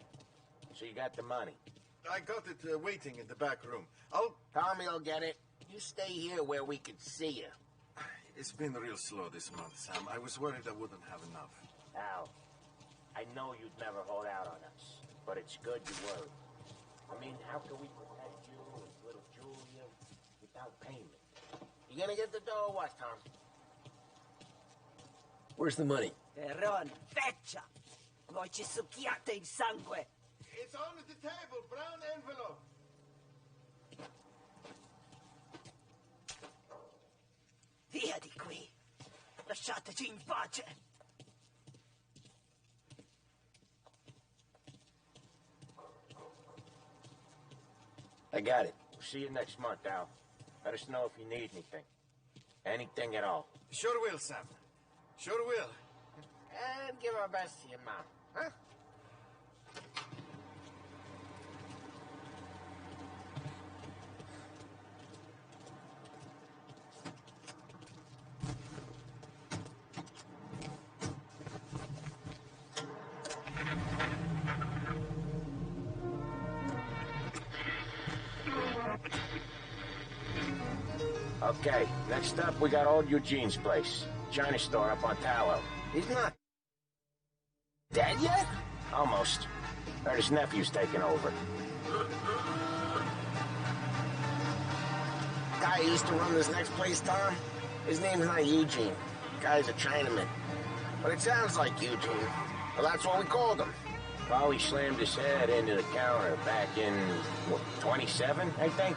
So you got the money? I got it waiting in the back room. Tommy will get it. You stay here where we can see you. It's been real slow this month, Sam. I was worried I wouldn't have enough. Al, I know you'd never hold out on us, but it's good you worry. I mean, how can we protect you and little Julia without payment? You gonna get the dough or what, Tom? Where's the money? Perron, feccia! Voi ci succhiate il sangue! It's on the table, brown envelope. Via di qui! Lasciateci in pace. I got it. We'll see you next month, Al. Let us know if you need anything. Anything at all. Sure will, Sam. Sure will. And give our best to your mom, huh? Okay, next up we got old Eugene's place. China store up on Tallow. He's not dead yet? Almost. Heard his nephew's taking over. Guy who used to run this next place, Tom? His name's not Eugene. Guy's a Chinaman. But it sounds like Eugene. Well, that's what we called him. Polly slammed his head into the counter back in, what, 27, I think?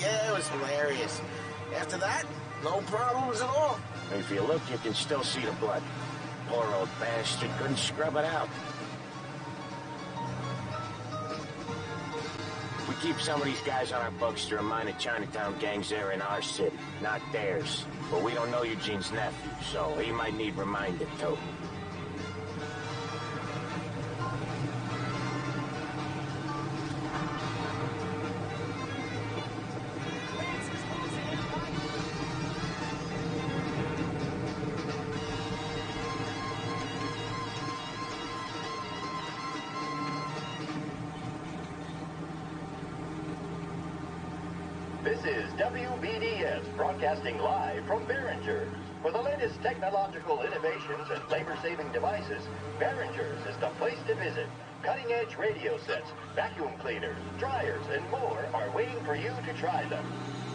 Yeah, it was hilarious. After that, no problems at all. If you look, you can still see the blood. Poor old bastard couldn't scrub it out. We keep some of these guys on our books to remind the Chinatown gangs they're in our city, not theirs. But we don't know Eugene's nephew, so he might need reminding too. This is WBDS broadcasting live from Behringer's. For the latest technological innovations and labor-saving devices, Behringer's is the place to visit. Cutting-edge radio sets, vacuum cleaners, dryers, and more are waiting for you to try them.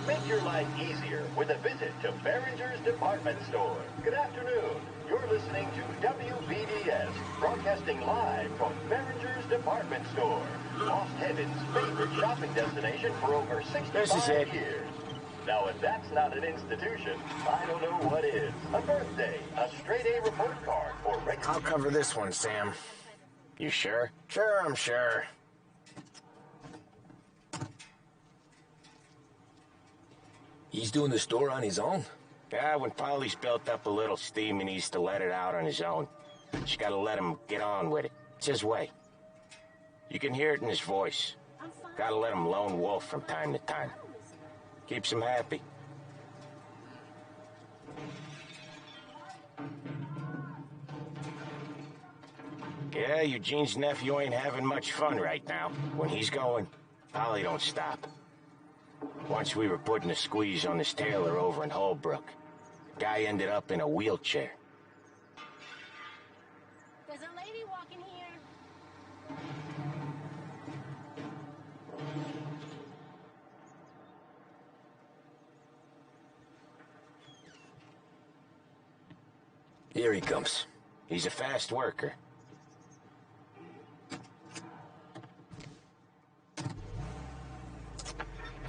Make your life easier with a visit to Behringer's department store. Good afternoon. You're listening to WBDS, broadcasting live from Behringer's department store. Lost Heaven's favorite shopping destination for over 65 years. Now, if that's not an institution, I don't know what is. A birthday, a straight-A report card, or... I'll cover this one, Sam. You sure? Sure, I'm sure. He's doing the store on his own? Yeah, when Polly's built up a little steam, he needs to let it out on his own. Just gotta let him get on with it. It's his way. You can hear it in his voice. Gotta let him lone wolf from time to time. Keeps him happy. Yeah, Eugene's nephew ain't having much fun right now. When he's going, Polly don't stop. Once we were putting a squeeze on this tailor over in Holbrook. The guy ended up in a wheelchair. There's a lady walking here. Here he comes. He's a fast worker.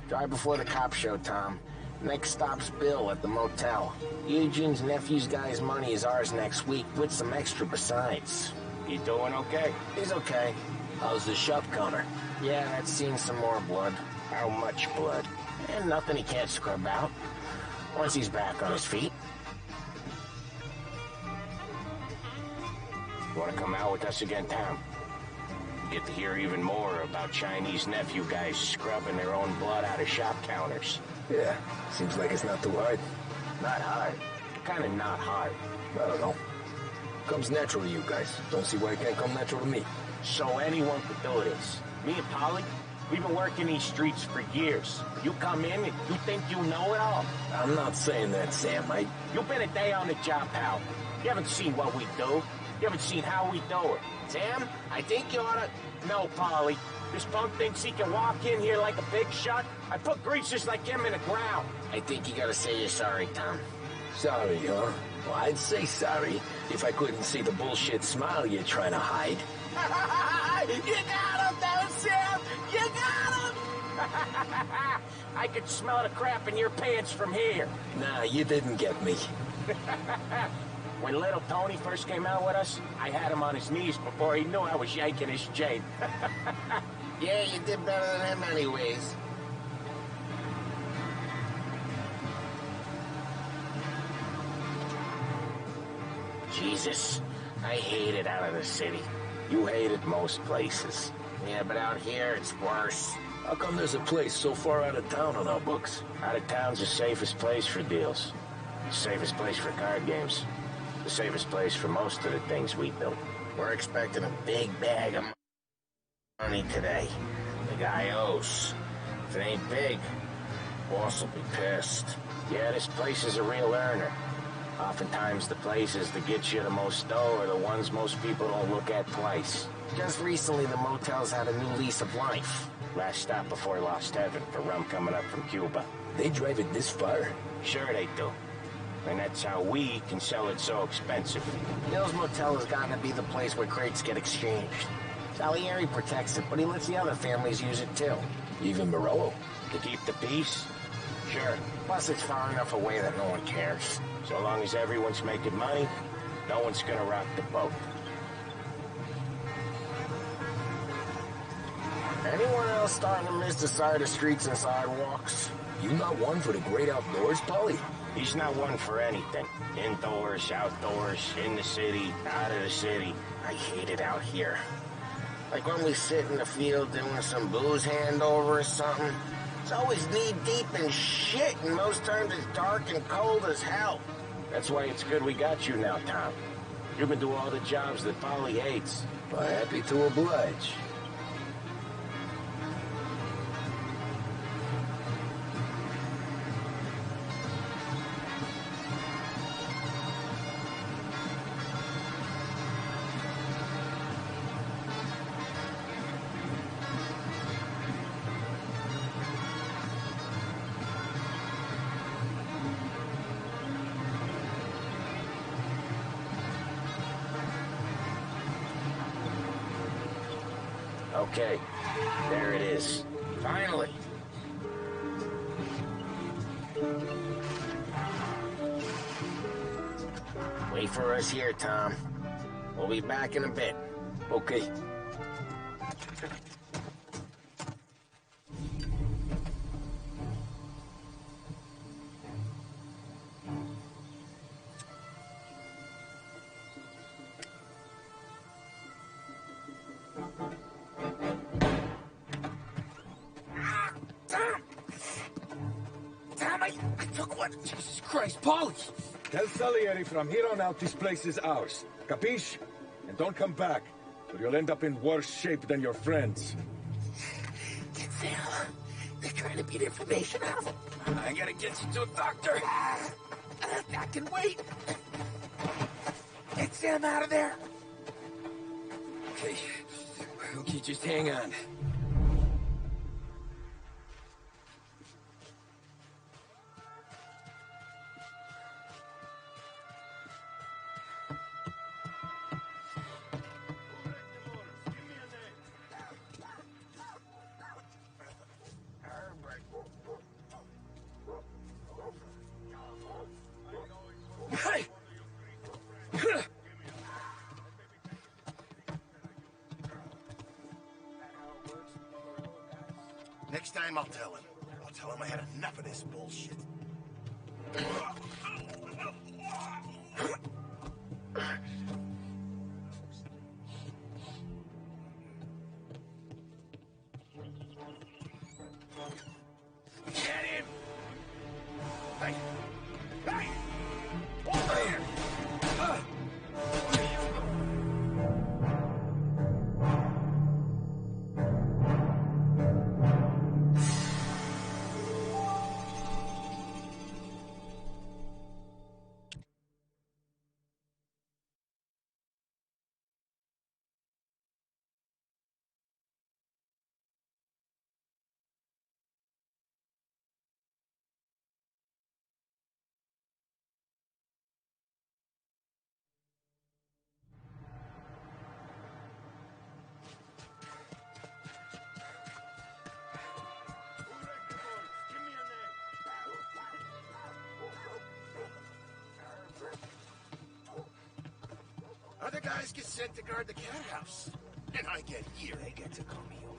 Drive before the cop show, Tom. Next stop's Bill at the motel. Eugene's nephew's guy's money is ours next week, with some extra besides. He doing okay? He's okay. How's the shop counter? Yeah, that's seen some more blood. How much blood? And nothing he can't scrub out. Once he's back on his feet. You want to come out with us again, Tom? Get to hear even more about Chinese nephew guys scrubbing their own blood out of shop counters. Yeah, seems like it's not too hard. Not hard. Kind of not hard. I don't know. Comes natural to you guys. Don't see why it can't come natural to me. So anyone could do this. Me and Polly, we've been working these streets for years. You come in and you think you know it all. I'm not saying that, Sam. You've been a day on the job, pal. You haven't seen what we do. You haven't seen how we do it. Sam, I think you ought to... No, Polly. This punk thinks he can walk in here like a big shot. I put greasers like him in the ground. I think you gotta say you're sorry, Tom. Sorry, huh? Well, I'd say sorry if I couldn't see the bullshit smile you're trying to hide. You got him, though, Sam! You got him! I could smell the crap in your pants from here. Nah, you didn't get me. When little Tony first came out with us, I had him on his knees before he knew I was yanking his chain. Yeah, you did better than him anyways. Jesus, I hate it out of the city. You hate it most places. Yeah, but out here it's worse. How come there's a place so far out of town on our books? Out of town's the safest place for deals. The safest place for card games. The safest place for most of the things we built. We're expecting a big bag of money today. The guy owes. If it ain't big, boss will be pissed. Yeah, this place is a real earner. Oftentimes the places that get you the most dough are the ones most people don't look at twice. Just recently the motel's had a new lease of life. Last stop before Lost Heaven for rum coming up from Cuba. They drive it this far? Sure they do. And that's how we can sell it so expensive. Bill's Motel has gotten to be the place where crates get exchanged. Salieri protects it, but he lets the other families use it too. Even Morello? To keep the peace? Sure. Plus it's far enough away that no one cares. So long as everyone's making money, no one's gonna rock the boat. Anyone else starting to miss the side of streets and sidewalks? You not one for the great outdoors, Polly? He's not one for anything. Indoors, outdoors, in the city, out of the city. I hate it out here. Like when we sit in the field doing some booze handover or something. It's always knee-deep in shit, and most times it's dark and cold as hell. That's why it's good we got you now, Tom. You can do all the jobs that Polly hates. Well, happy to oblige. Okay, there it is. Finally. Wait for us here, Tom. We'll be back in a bit. Okay. Jesus Christ, Polly! Tell Salieri from here on out this place is ours. Capiche? And don't come back, or you'll end up in worse shape than your friends. They're trying to beat information out of him. I gotta get you to a doctor. I can wait. Get Sam out of there. Okay, just hang on. Next time I'll tell him. I'll tell him I had enough of this bullshit. Get him! Hey! Hey! Over here! the guys get sent to guard the cat house. And I get here. They get to call me over.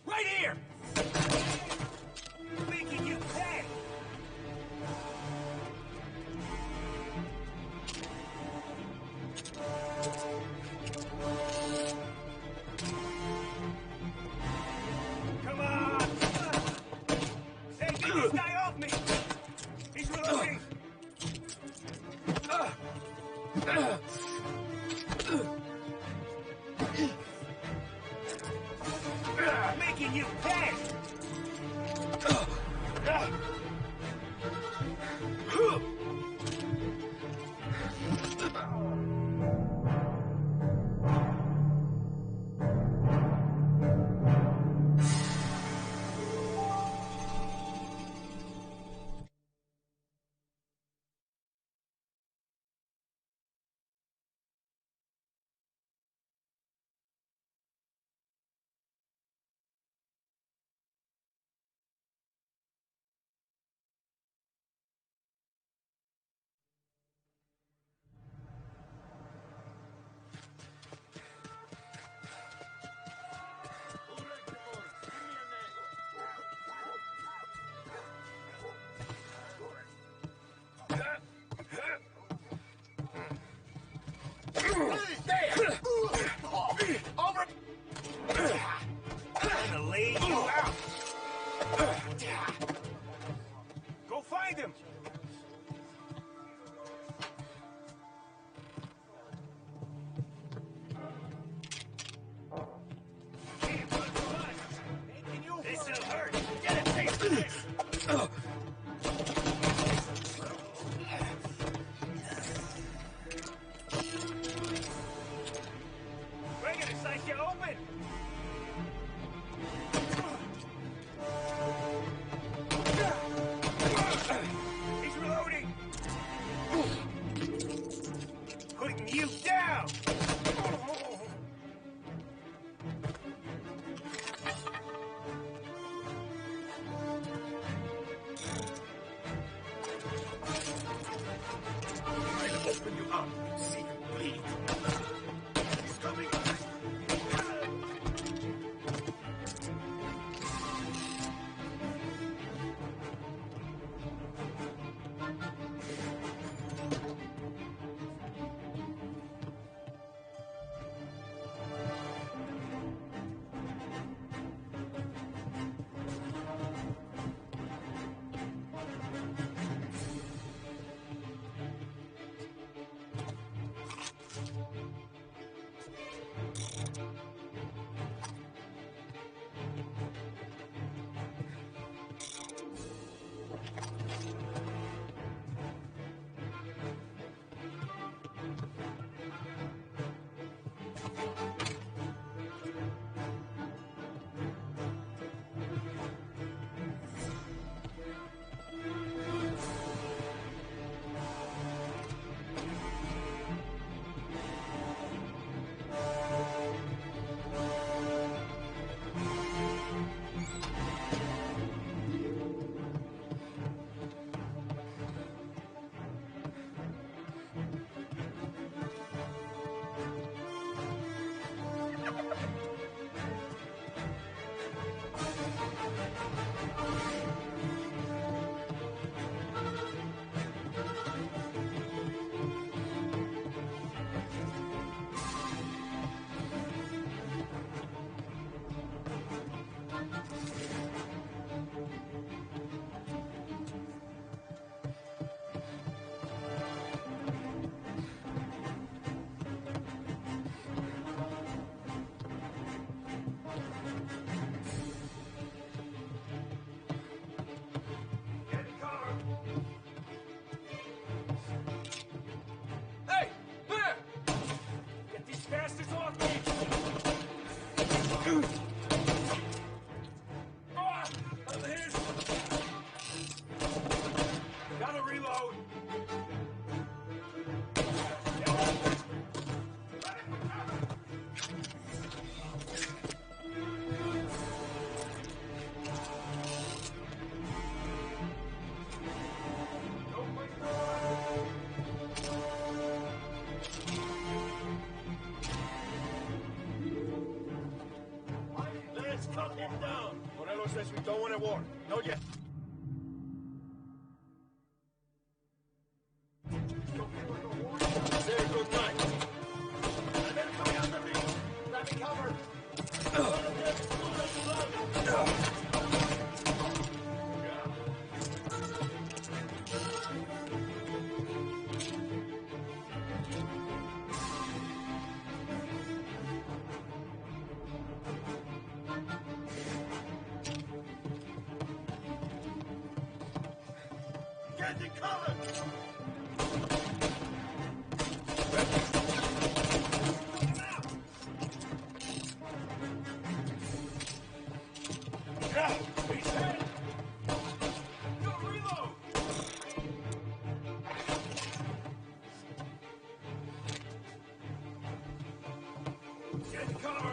Right here! Making you pay! Come on! Hey, get this guy off me! He's reloading! Making you pay! Over! I'm gonna lay you out! Go find him! This'll hurt! Get a taste of this! We're gonna slice you open! He's reloading! Putting you down! Try to open you up. See him bleed. He's coming. reload! Let's cut him down. Morello says we don't want a war. No yet. Say a good night. And then coming after me. Grabbing cover. Get the cover! He's hit! Go reload! Get the cover!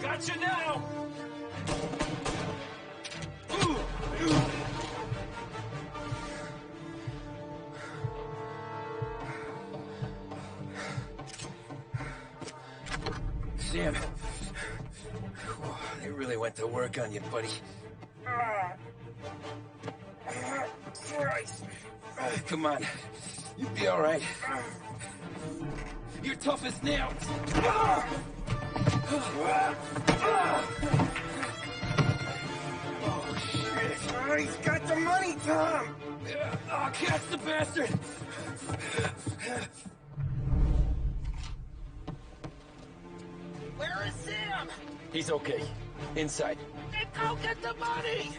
Gotcha now! Sam. They really went to work on you, buddy. Christ. Come on. You'll be all right. You're tough as nails. Oh, shit. Oh, he's got the money, Tom. Oh, catch the bastard. Where is Sam? He's okay. Inside. Then go get the money!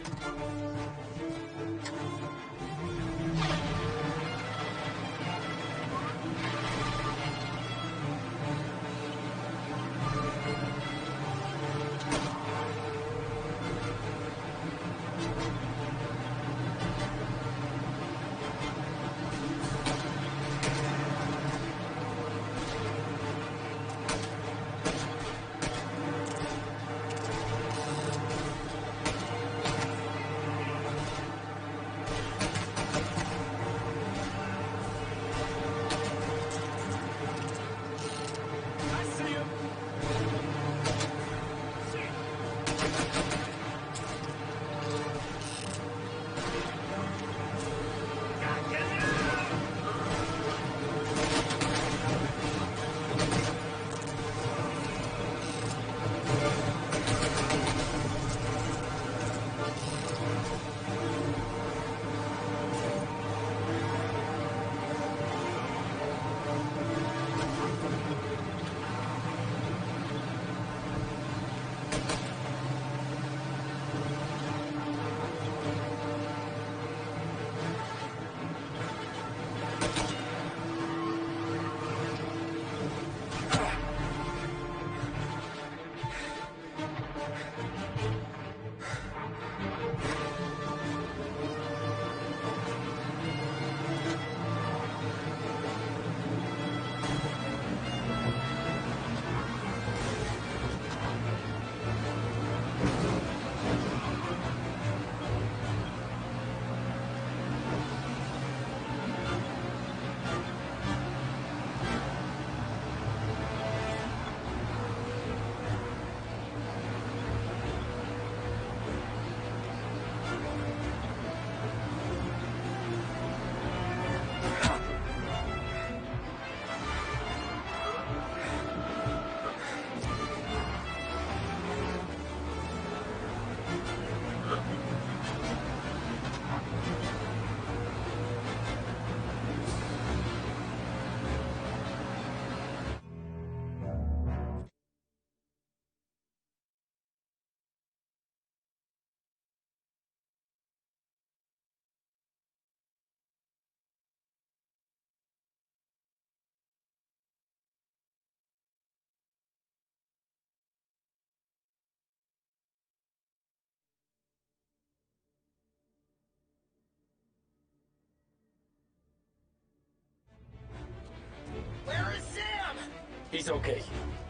He's okay.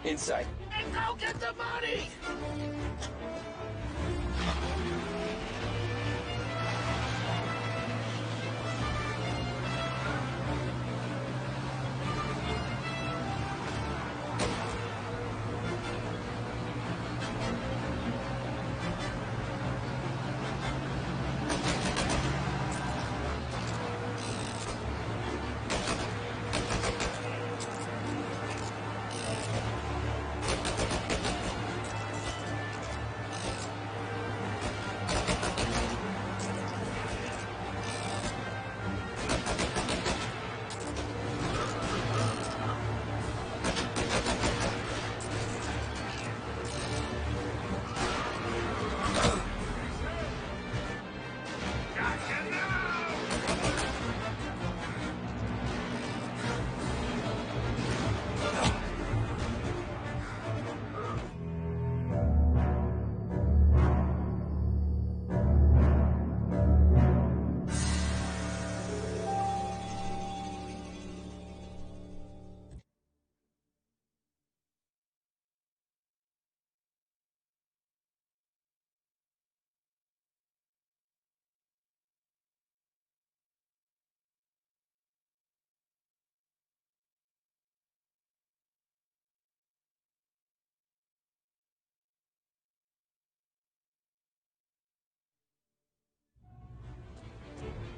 Inside. And go get the money!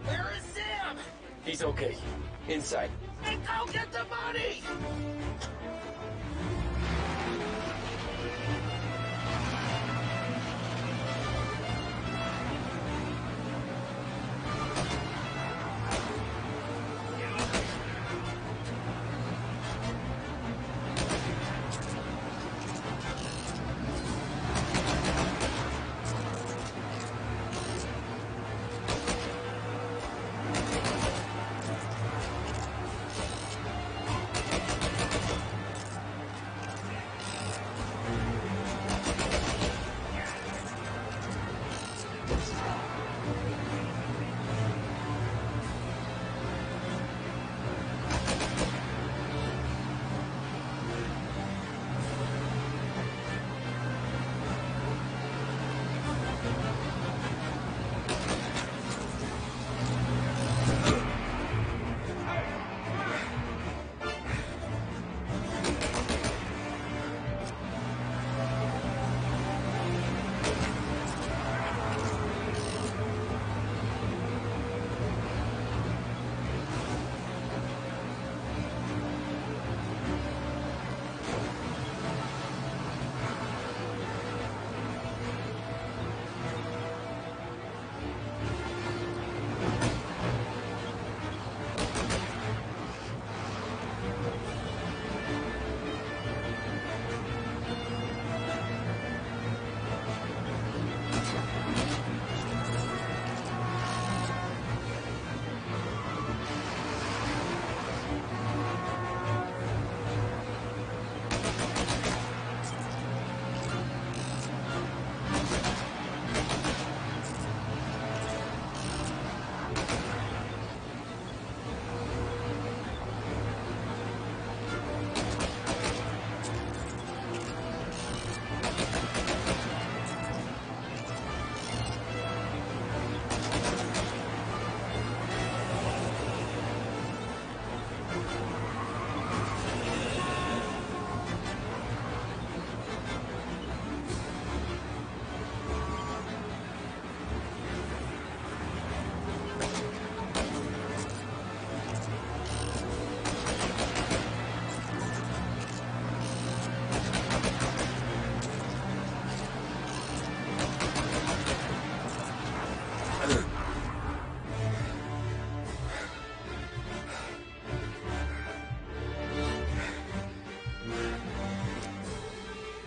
Where is Sam? He's okay. Inside. And go get the money!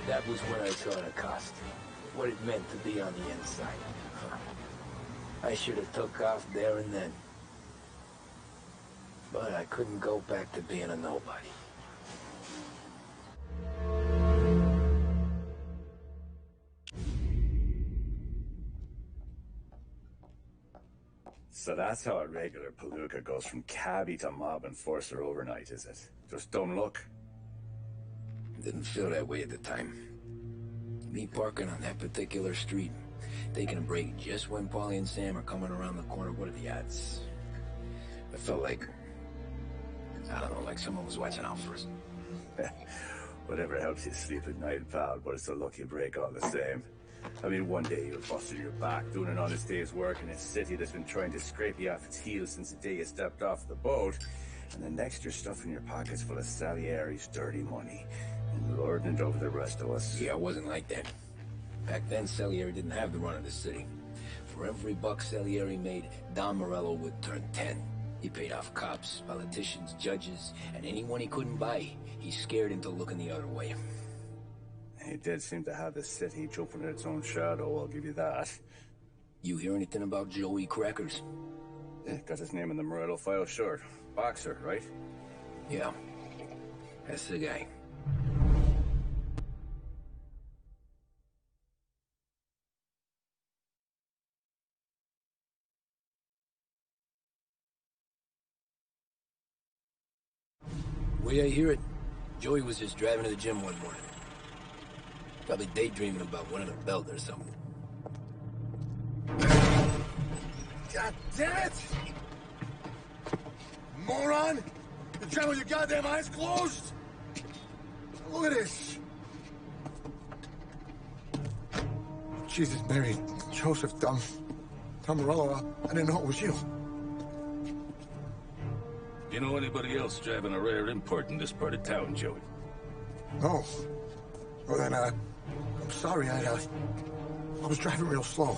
That was when I saw the cost. What it meant to be on the inside. I should have took off there and then. But I couldn't go back to being a nobody. So that's how a regular palooka goes from cabbie to mob enforcer overnight, is it? Just dumb luck? Didn't feel that way at the time. Me parking on that particular street, taking a break just when Paulie and Sam are coming around the corner, what are the odds? I felt like, I don't know, like someone was watching out for us. Whatever helps you sleep at night, pal, but it's a lucky break all the same. I mean, one day you'll bustle your back doing an honest day's work in a city that's been trying to scrape you off its heels since the day you stepped off the boat, and the next you're stuffing your pockets full of Salieri's dirty money and lording it over the rest of us. Yeah, it wasn't like that. Back then, Salieri didn't have the run of the city. For every buck Salieri made, Don Morello would turn 10. He paid off cops, politicians, judges, and anyone he couldn't buy, he scared into looking the other way. He did seem to have the city jumping at its own shadow, I'll give you that. You hear anything about Joey Crackers? Yeah, got his name in the Morello file, sure. Boxer, right? Yeah, that's the guy. Way I hear it, Joey was just driving to the gym one morning. Probably daydreaming about winning a belt or something. God damn it! Moron! You're driving with your goddamn eyes closed? Look at this! Jesus, Mary, Joseph, Tom Morello, I didn't know it was you. You know anybody else driving a rare import in this part of town, Joey? No. Well then, I'm sorry, I was driving real slow.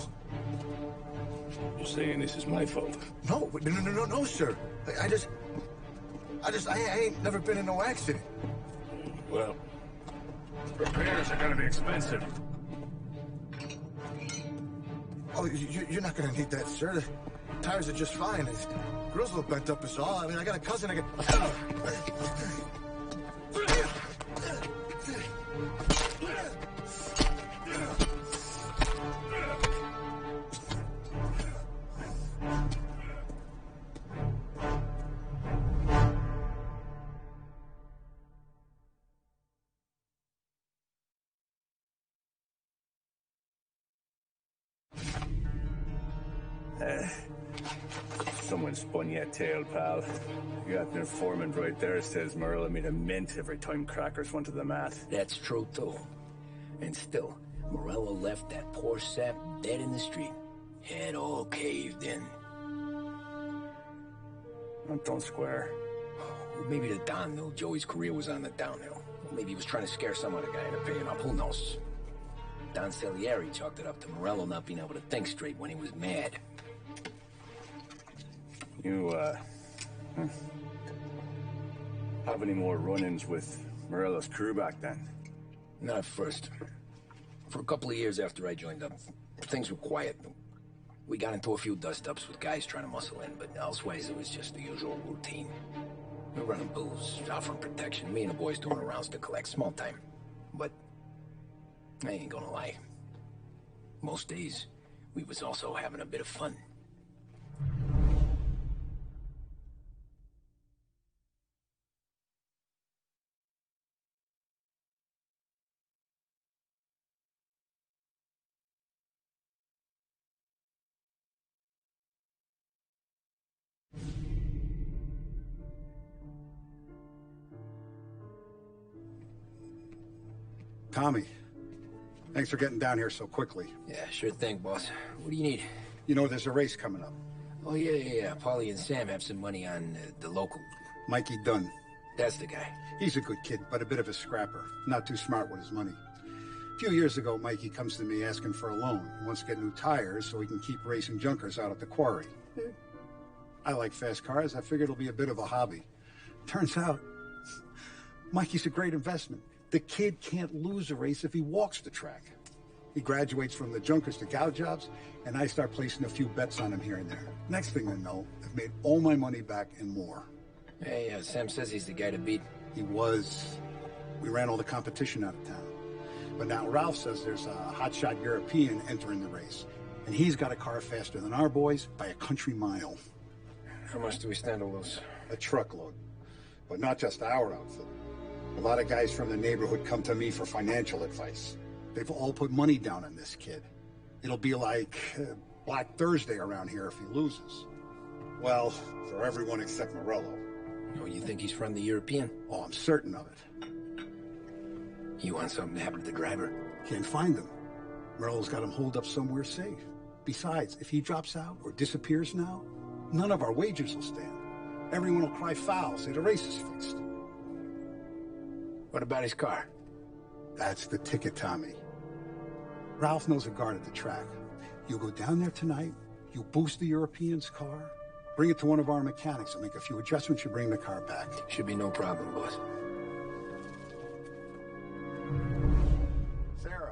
You're saying this is my fault? No, sir. I ain't never been in no accident. Well, repairs are gonna be expensive. Oh, you're not gonna need that, sir. The tires are just fine. The grills look bent up is all. I mean, I got a cousin I can... Someone spun you a tail, pal. You got an informant right there says Morello made a mint every time Crackers went to the mat. That's true, too. And still, Morello left that poor sap dead in the street. Head all caved in. Don't square. Maybe the Don knew Joey's career was on the downhill. Maybe he was trying to scare some other guy into paying up. Who knows? Don Salieri chalked it up to Morello not being able to think straight when he was mad. You, have any more run-ins with Morello's crew back then? Not at first. For a couple of years after I joined up, things were quiet. We got into a few dust-ups with guys trying to muscle in, but elsewise it was just the usual routine. We were running booze, offering protection, me and the boys doing rounds to collect, small time. But I ain't gonna lie. Most days, we was also having a bit of fun. Tommy, thanks for getting down here so quickly. Yeah, sure thing, boss. What do you need? You know, there's a race coming up. Oh, yeah. Paulie and Sam have some money on the local. Mikey Dunn. That's the guy. He's a good kid, but a bit of a scrapper. Not too smart with his money. A few years ago, Mikey comes to me asking for a loan. He wants to get new tires so he can keep racing junkers out at the quarry. I like fast cars. I figured it'll be a bit of a hobby. Turns out, Mikey's a great investment. The kid can't lose a race if he walks the track. He graduates from the junkers to gal jobs, and I start placing a few bets on him here and there. Next thing I know, I've made all my money back and more. Hey, Sam says he's the guy to beat. He was. We ran all the competition out of town. But now Ralph says there's a hotshot European entering the race, and he's got a car faster than our boys by a country mile. How much do we stand to lose? A truckload. But not just our outfit. A lot of guys from the neighborhood come to me for financial advice. They've all put money down on this kid. It'll be like Black Thursday around here if he loses. Well, for everyone except Morello. Oh, you think he's from the European? Oh, I'm certain of it. You want something to happen to the driver? Can't find him. Morello's got him holed up somewhere safe. Besides, if he drops out or disappears now, none of our wagers will stand. Everyone will cry foul, say the race is fixed. What about his car? That's the ticket, Tommy. Ralph knows a guard at the track. You go down there tonight, you boost the European's car, bring it to one of our mechanics and make a few adjustments, you bring the car back. Should be no problem, boss.